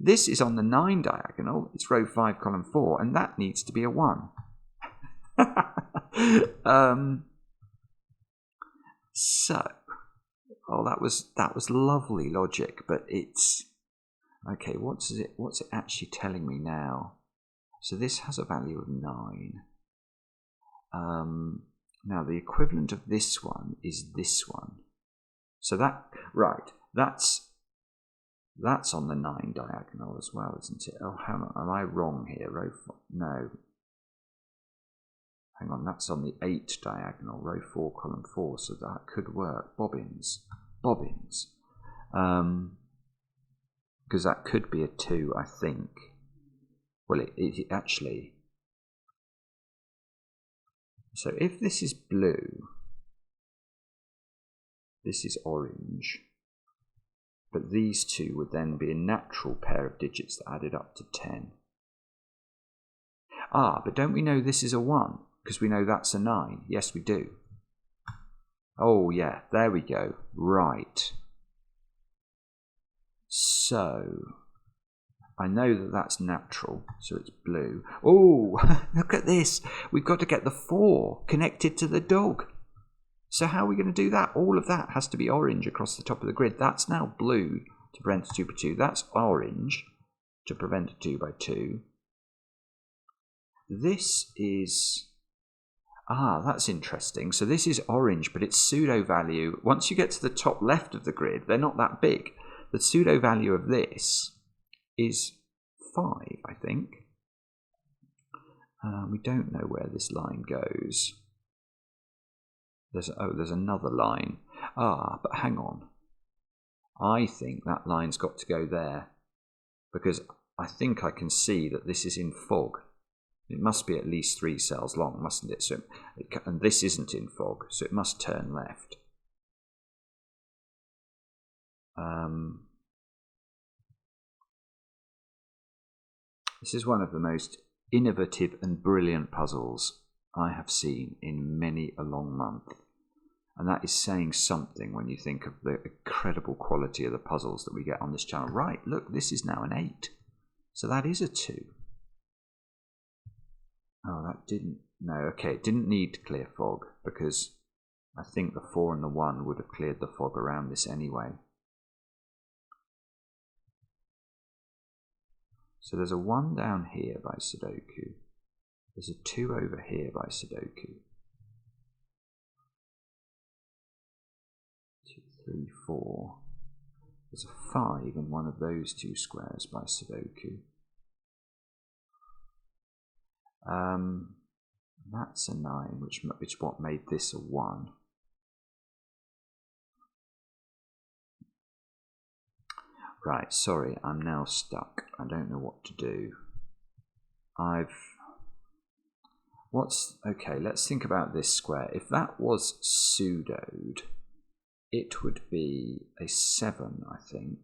[SPEAKER 1] This is on the 9 diagonal, it's row 5, column 4, and that needs to be a 1. That was lovely logic, but it's okay. What's it actually telling me now? So this has a value of 9. Now the equivalent of this one is this one. So that's on the 9 diagonal as well, isn't it? Oh, am I wrong here? Row 4? No. Hang on, that's on the 8 diagonal, row 4, column 4, so that could work. Bobbins. Because that could be a 2, I think. Well, it actually... So if this is blue, this is orange, but these 2 would then be a natural pair of digits that added up to 10. But don't we know this is a 1? Because we know that's a 9. Yes, we do. Oh, yeah, there we go. Right. So, I know that that's natural, so it's blue. Oh, look at this. We've got to get the 4 connected to the dog. So how are we going to do that? All of that has to be orange across the top of the grid. That's now blue to prevent a 2 by 2. That's orange to prevent a 2 by 2. This is... that's interesting. So this is orange, but its pseudo value, once you get to the top left of the grid, they're not that big. The pseudo value of this is 5, I think. We don't know where this line goes. There's another line. But hang on. I think that line's got to go there, because I think I can see that this is in fog. It must be at least 3 cells long, mustn't it? So, and this isn't in fog, so it must turn left. This is one of the most innovative and brilliant puzzles I have seen in many a long month. And that is saying something when you think of the incredible quality of the puzzles that we get on this channel. Right, look, this is now an 8. So that is a 2. Oh, that didn't... No, okay, it didn't need clear fog, because I think the 4 and the 1 would have cleared the fog around this anyway. So there's a 1 down here by Sudoku. There's a 2 over here by Sudoku. 2, 3, 4. There's a 5 in one of those 2 squares by Sudoku. That's a 9, which what made this a 1. Right, sorry, I'm now stuck. I don't know what to do. Okay, let's think about this square. If that was pseudoed, it would be a 7, I think.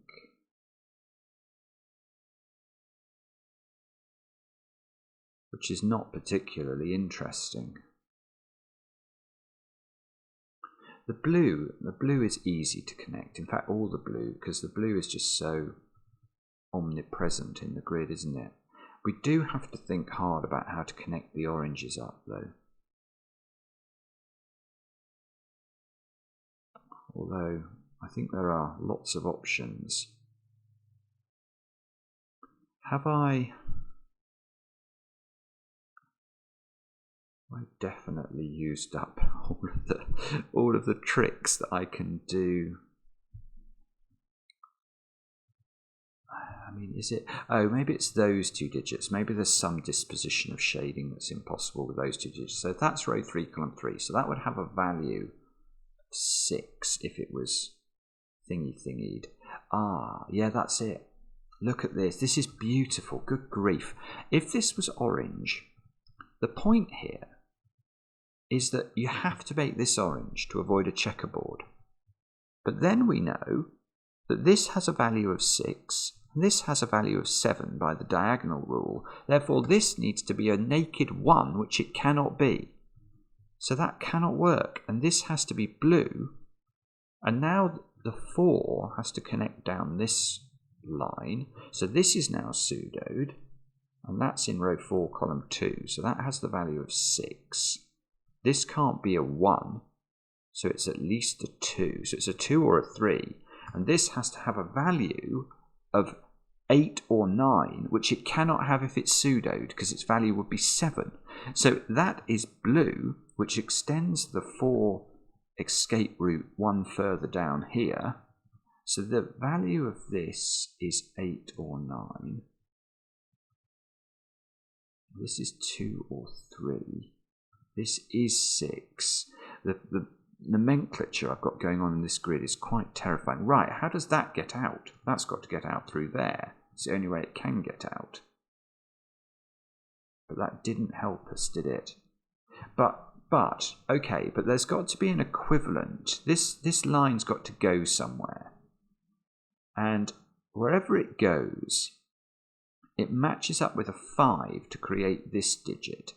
[SPEAKER 1] Which is not particularly interesting. The blue is easy to connect. In fact, all the blue, because the blue is just so omnipresent in the grid, isn't it? We do have to think hard about how to connect the oranges up, though. Although, I think there are lots of options. I've definitely used up all of the tricks that I can do. I mean, is it... Oh, maybe it's those 2 digits. Maybe there's some disposition of shading that's impossible with those 2 digits. So that's row 3, column 3. So that would have a value of 6 if it was thingied. Yeah, that's it. Look at this. This is beautiful. Good grief. If this was orange, the point here is that you have to make this orange to avoid a checkerboard. But then we know that this has a value of 6, and this has a value of 7 by the diagonal rule. Therefore, this needs to be a naked 1, which it cannot be. So that cannot work, and this has to be blue. And now the 4 has to connect down this line. So this is now pseudoed, and that's in row 4, column 2. So that has the value of 6. This can't be a 1, so it's at least a 2. So it's a 2 or a 3. And this has to have a value of 8 or 9, which it cannot have if it's pseudoed, because its value would be 7. So that is blue, which extends the 4 escape route 1 further down here. So the value of this is 8 or 9. This is 2 or 3. This is 6. The nomenclature I've got going on in this grid is quite terrifying. Right, how does that get out? That's got to get out through there. It's the only way it can get out. But that didn't help us, did it? But okay, but there's got to be an equivalent. This line's got to go somewhere. And wherever it goes, it matches up with a 5 to create this digit.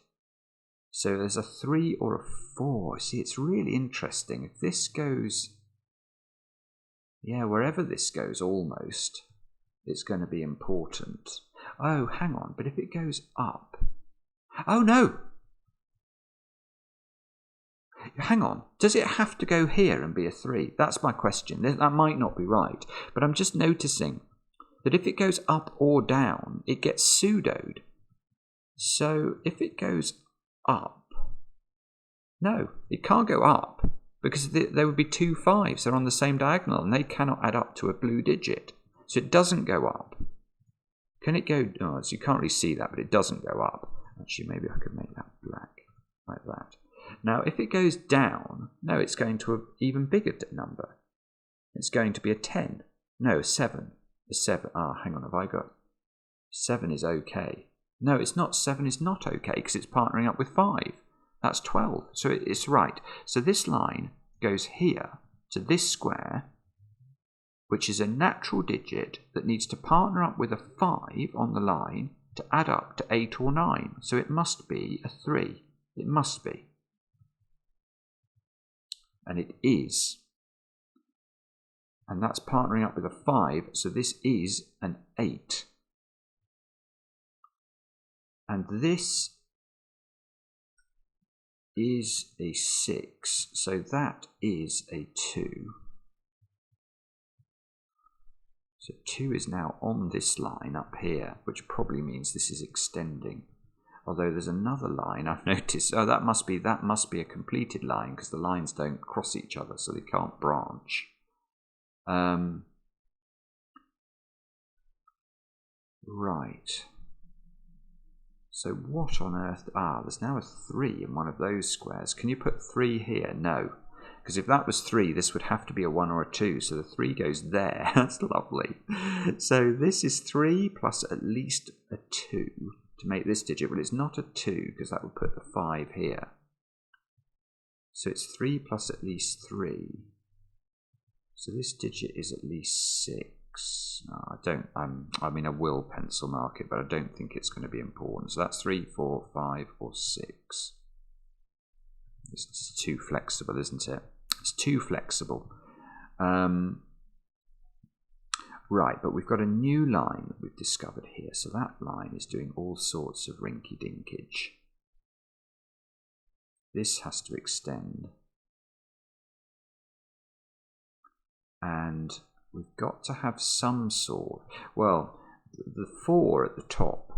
[SPEAKER 1] So there's a 3 or a 4. See, it's really interesting. If this goes, yeah, wherever this goes almost, it's going to be important. Oh, hang on, but if it goes up... Oh, no! Hang on, does it have to go here and be a 3? That's my question. That might not be right, but I'm just noticing that if it goes up or down, it gets pseudoed. So if it goes up... No, it can't go up, because there would be 2 5s. They're on the same diagonal, and they cannot add up to a blue digit. So it doesn't go up. Can it go... Oh, so you can't really see that, but it doesn't go up. Actually, maybe I could make that black, like that. Now, if it goes down, no, it's going to an even bigger number. It's going to be a 10. No, a 7. A 7. Ah, hang on, have I got... 7 is okay. No, it's not. 7 is not okay, because it's partnering up with 5. That's 12. So it's right. So this line goes here to this square, which is a natural digit that needs to partner up with a 5 on the line to add up to 8 or 9. So it must be a 3. It must be. And it is. And that's partnering up with a 5. So this is an 8. And this is a 6. So that is a 2. So 2 is now on this line up here, which probably means this is extending. Although there's another line I've noticed. Oh, that must be a completed line, because the lines don't cross each other, so they can't branch. Right. So what on earth... Ah, there's now a 3 in one of those squares. Can you put 3 here? No. Because if that was 3, this would have to be a 1 or a 2. So the 3 goes there. That's lovely. So this is 3 plus at least a 2 to make this digit. Well, it's not a 2, because that would put the 5 here. So it's 3 plus at least 3. So this digit is at least 6. No, I mean, I will pencil mark it, but I don't think it's going to be important. So that's 3, 4, 5, or 6. It's too flexible, isn't it? It's too flexible. Right, but we've got a new line that we've discovered here. So that line is doing all sorts of rinky-dinkage. This has to extend. And we've got to have some sort... Well, the 4 at the top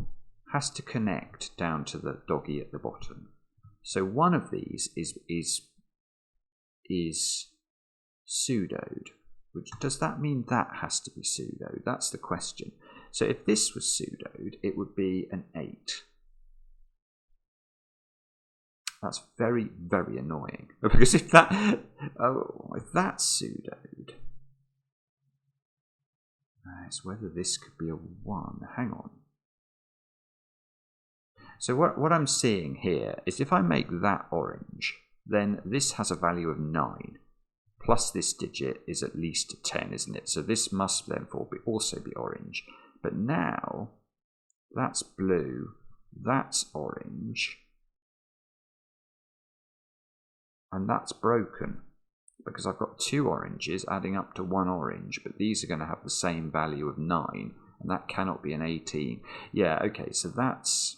[SPEAKER 1] has to connect down to the doggy at the bottom. So one of these is pseudoed. Which, does that mean that has to be pseudoed? That's the question. So if this was pseudoed, it would be an 8. That's very, very annoying. Because if that's pseudoed, it's whether this could be a 1. Hang on. So what I'm seeing here is if I make that orange, then this has a value of 9. Plus this digit is at least 10, isn't it? So this must therefore also be orange. But now, that's blue, that's orange, and that's broken. Because I've got 2 oranges adding up to 1 orange, but these are going to have the same value of 9, and that cannot be an 18. Yeah, okay, so that's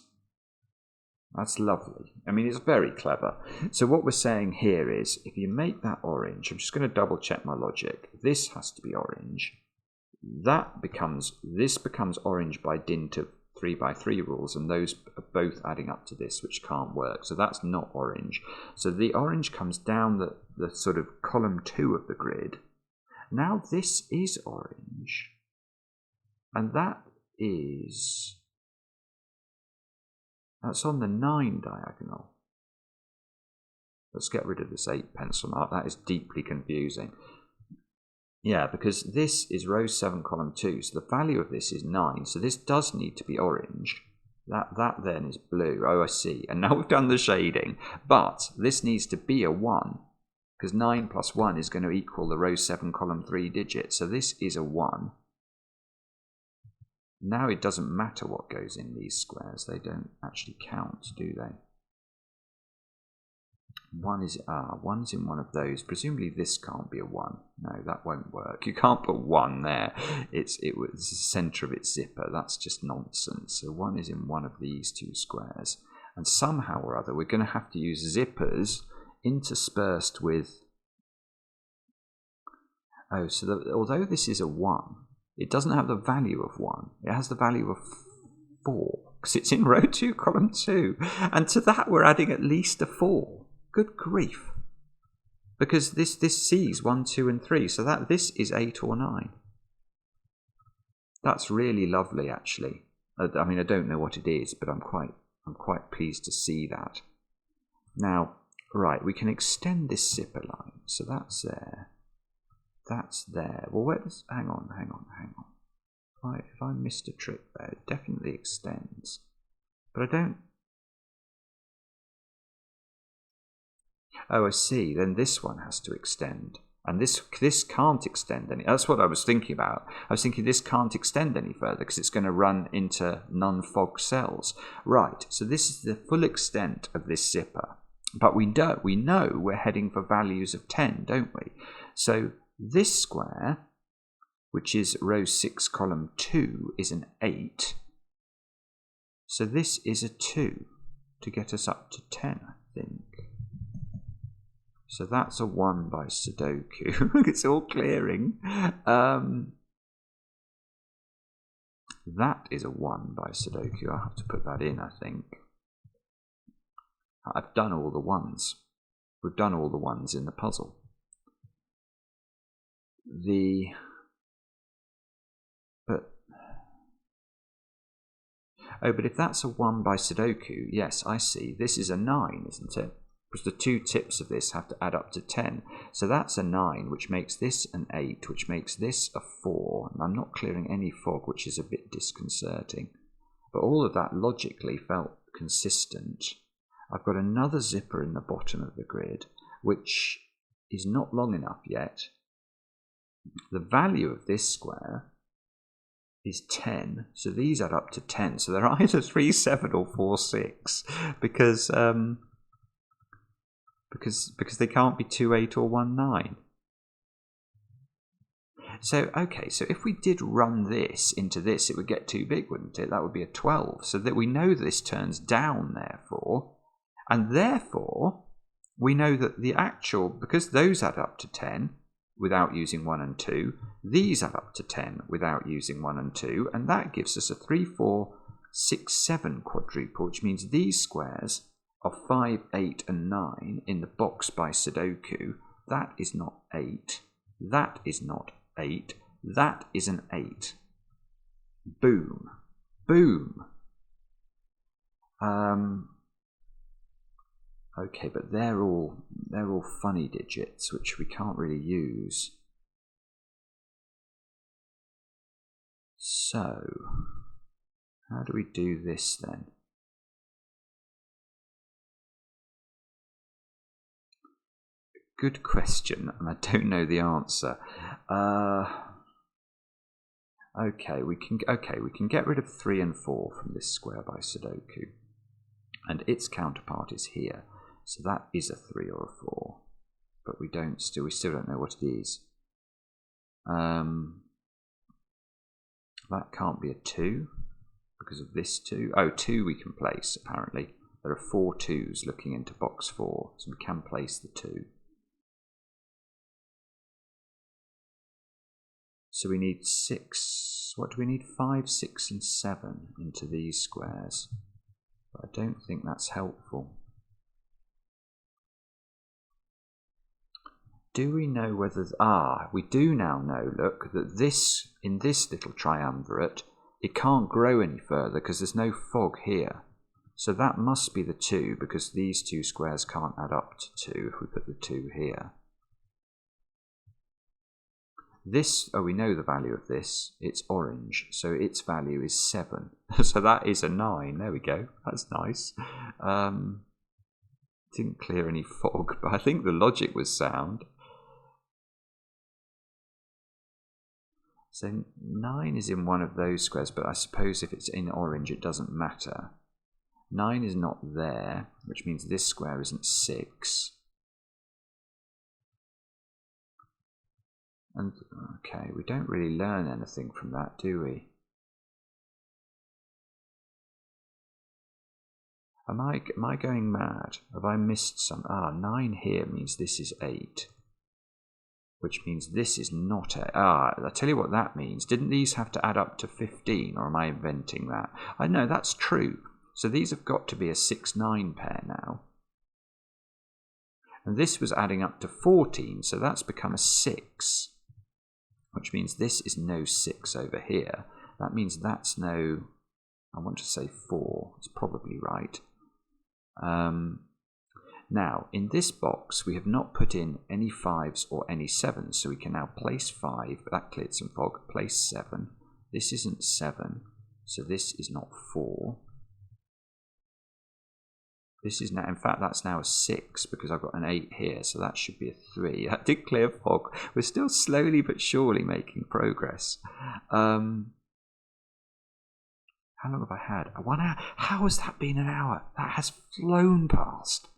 [SPEAKER 1] lovely. I mean, it's very clever. So what we're saying here is, if you make that orange, I'm just going to double check my logic. This has to be orange. This becomes orange by dint of 3 by 3 rules, and those are both adding up to this, which can't work. So that's not orange. So the orange comes down the sort of column 2 of the grid. Now this is orange. And that's on the 9 diagonal. Let's get rid of this 8 pencil mark. That is deeply confusing. Yeah, because this is row 7, column 2. So the value of this is 9. So this does need to be orange. That then is blue. Oh, I see. And now we've done the shading. But this needs to be a 1. Because 9 plus 1 is going to equal the row 7, column 3 digit. So this is a 1. Now it doesn't matter what goes in these squares. They don't actually count, do they? 1's in one of those. Presumably this can't be a 1. No, that won't work. You can't put 1 there. It was the centre of its zipper. That's just nonsense. So 1 is in one of these two squares. And somehow or other we're going to have to use zippers interspersed with... Oh, so although this is a 1, it doesn't have the value of 1. It has the value of 4. Because it's in row 2, column 2. And to that we're adding at least a 4. Good grief. Because this sees 1, 2 and 3. So this is 8 or 9. That's really lovely, actually. I mean, I don't know what it is, but I'm quite pleased to see that. Now, right, we can extend this zipper line. So that's there. That's there. Well, hang on. If I missed a trick there, it definitely extends. But I don't... Oh, I see. Then this one has to extend. And this can't extend any... That's what I was thinking about. I was thinking this can't extend any further because it's going to run into non-fog cells. Right, so this is the full extent of this zipper. But we know we're heading for values of 10, don't we? So this square, which is row 6, column 2, is an 8. So this is a 2 to get us up to 10, I think. So that's a 1 by Sudoku. It's all clearing. That is a 1 by Sudoku. I'll have to put that in, I think. I've done all the 1s. We've done all the 1s in the puzzle. But if that's a 1 by Sudoku, yes, I see. This is a 9, isn't it? Because the two tips of this have to add up to 10. So that's a 9, which makes this an 8, which makes this a 4. And I'm not clearing any fog, which is a bit disconcerting. But all of that logically felt consistent. I've got another zipper in the bottom of the grid, which is not long enough yet. The value of this square is 10. So these add up to 10. So they're either 3, 7 or 4, 6. Because they can't be 2, 8 or 1, 9. So, okay, so if we did run this into this, it would get too big, wouldn't it? That would be a 12. So that we know this turns down, therefore. And therefore, we know that the actual, because those add up to 10 without using 1 and 2, these add up to 10 without using 1 and 2, and that gives us a 3, 4, 6, 7 quadruple, which means these squares are 5, 8 and 9 in the box by Sudoku. That is not 8. That is not 8. That is an 8. Boom. Boom. Okay, but they're all funny digits, which we can't really use. So, how do we do this then? Good question, and I don't know the answer. Okay, we can get rid of 3 and 4 from this square by Sudoku, and its counterpart is here. So that is a 3 or a 4, but we still don't know what it is. That can't be a 2 because of this 2. Oh, 2 we can place, apparently. There are 4 2s looking into box 4, so we can place the 2. So we need 6. What do we need? 5, 6 and 7 into these squares. But I don't think that's helpful. Do we know whether... we do now know, look, that this, in this little triumvirate, it can't grow any further because there's no fog here. So that must be the 2, because these two squares can't add up to 2 if we put the 2 here. This, we know the value of this. It's orange, so its value is 7. So that is a 9. There we go. That's nice. Didn't clear any fog, but I think the logic was sound. So 9 is in one of those squares, but I suppose if it's in orange, it doesn't matter. 9 is not there, which means this square isn't 6. And okay, we don't really learn anything from that, do we? Am I going mad? Have I missed some? 9 here means this is 8. Which means this is not a... I'll tell you what that means. Didn't these have to add up to 15, or am I inventing that? I know, that's true. So these have got to be a 6-9 pair now. And this was adding up to 14, so that's become a 6. Which means this is no 6 over here. That means that's no... I want to say 4. It's probably right. Now, in this box, we have not put in any 5s or any 7s, so we can now place 5. That cleared some fog. Place 7. This isn't 7, so this is not 4. This is now, in fact, that's now a 6 because I've got an 8 here, so that should be a 3. That did clear fog. We're still slowly but surely making progress. How long have I had? 1 hour? How has that been an hour? That has flown past.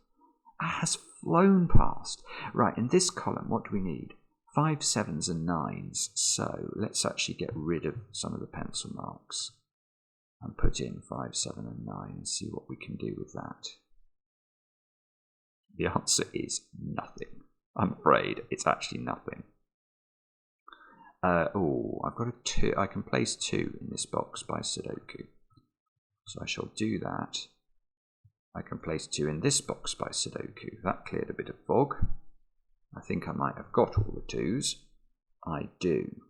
[SPEAKER 1] That has flown past. Right, in this column, what do we need? 5, 7s and 9s. So let's actually get rid of some of the pencil marks and put in 5, 7 and 9 and see what we can do with that. The answer is nothing. I'm afraid it's actually nothing. I've got a 2. I can place 2 in this box by Sudoku. So I shall do that. I can place 2 in this box by Sudoku. That cleared a bit of fog. I think I might have got all the 2s. I do.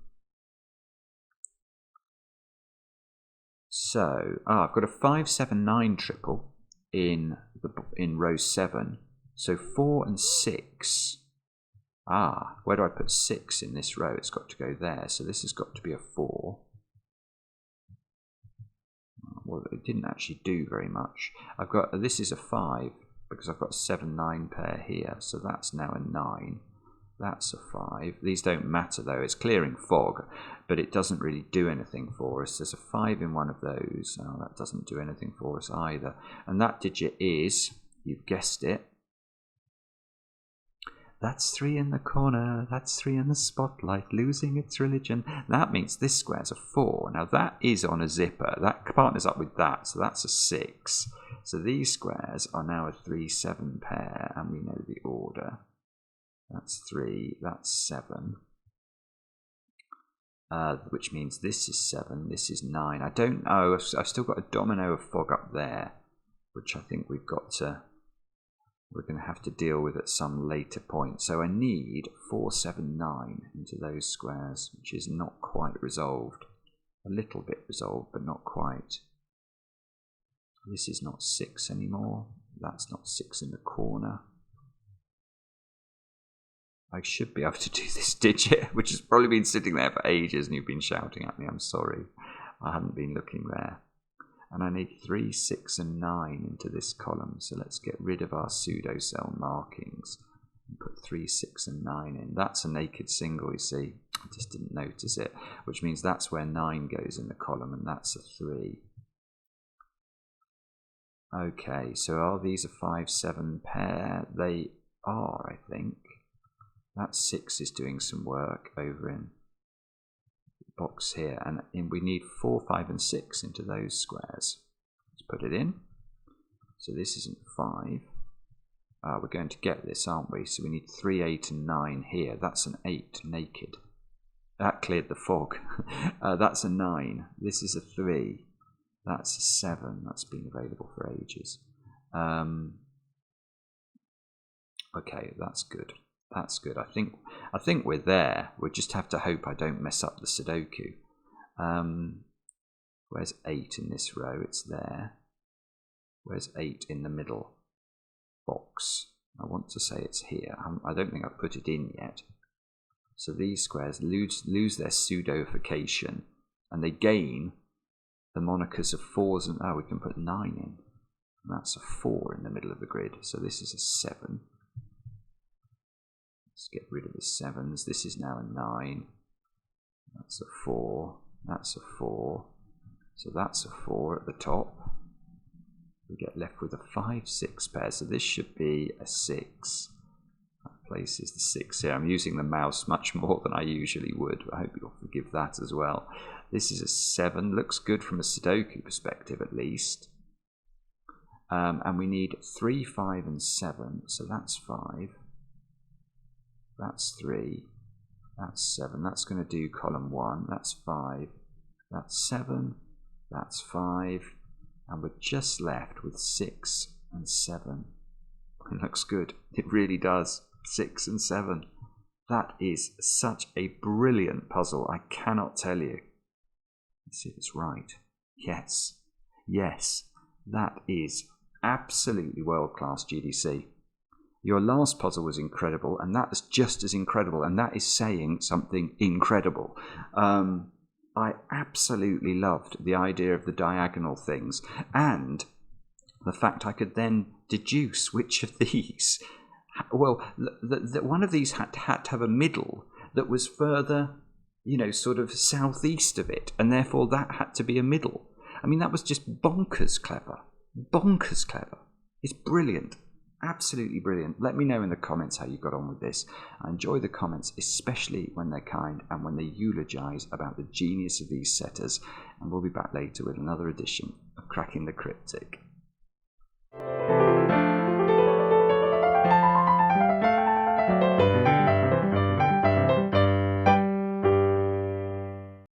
[SPEAKER 1] So, I've got a 5, 7, 9 triple in row 7. So 4 and 6. Where do I put 6 in this row? It's got to go there. So this has got to be a 4. Well, it didn't actually do very much. This is a 5 because I've got a 7, 9 pair here. So that's now a 9. That's a 5. These don't matter though. It's clearing fog, but it doesn't really do anything for us. There's a 5 in one of those. That doesn't do anything for us either. And that digit is, you've guessed it, that's 3 in the corner, that's 3 in the spotlight, losing its religion. That means this square's a 4. Now that is on a zipper. That partners up with that, so that's a 6. So these squares are now a 3, 7 pair, and we know the order. That's 3, that's 7. Which means this is 7, this is 9. I don't know, I've still got a domino of fog up there, which I think we're going to have to deal with at some later point. So I need 4, 7, 9 into those squares, which is not quite resolved. A little bit resolved, but not quite. This is not 6 anymore. That's not 6 in the corner. I should be able to do this digit, which has probably been sitting there for ages and you've been shouting at me. I'm sorry. I haven't been looking there. And I need 3, 6 and 9 into this column. So let's get rid of our pseudo cell markings and put 3, 6 and 9 in. That's a naked single, you see. I just didn't notice it, which means that's where 9 goes in the column, and that's a 3. Okay, so are these a 5, 7 pair? They are, I think. That 6 is doing some work over in box here, and we need 4, 5 and 6 into those squares. Let's put it in. So this isn't 5. We're going to get this, aren't we? So we need 3, 8 and 9 here. That's an 8 naked. That cleared the fog. That's a 9. This is a 3. That's a 7. That's been available for ages. Okay, that's good. That's good. I think we're there. We just have to hope I don't mess up the Sudoku. Where's 8 in this row? It's there. Where's 8 in the middle box? I want to say it's here. I don't think I've put it in yet. So these squares lose their pseudoification, and they gain the monikers of 4s and... we can put 9 in. And that's a 4 in the middle of the grid. So this is a 7. Let's get rid of the 7s. This is now a 9. That's a 4. That's a 4. So that's a 4 at the top. We get left with a 5, 6 pair. So this should be a 6. places the 6 here. I'm using the mouse much more than I usually would. I hope you'll forgive that as well. This is a 7. Looks good from a Sudoku perspective at least. And we need 3, 5 and 7. So that's 5. That's 3. That's 7. That's going to do column 1. That's 5. That's 7. That's 5. And we're just left with 6 and 7. It looks good. It really does. 6 and 7. That is such a brilliant puzzle. I cannot tell you. Let's see if it's right. Yes. Yes. That is absolutely world-class, GDC. Your last puzzle was incredible, and that was just as incredible, and that is saying something incredible. I absolutely loved the idea of the diagonal things, and the fact I could then deduce which of these, well, one of these had to have a middle that was further, you know, sort of southeast of it, and therefore that had to be a middle. I mean, that was just bonkers clever. Bonkers clever. It's brilliant. Absolutely brilliant. Let me know in the comments how you got on with this. I enjoy the comments, especially when they're kind and when they eulogize about the genius of these setters. And we'll be back later with another edition of Cracking the Cryptic.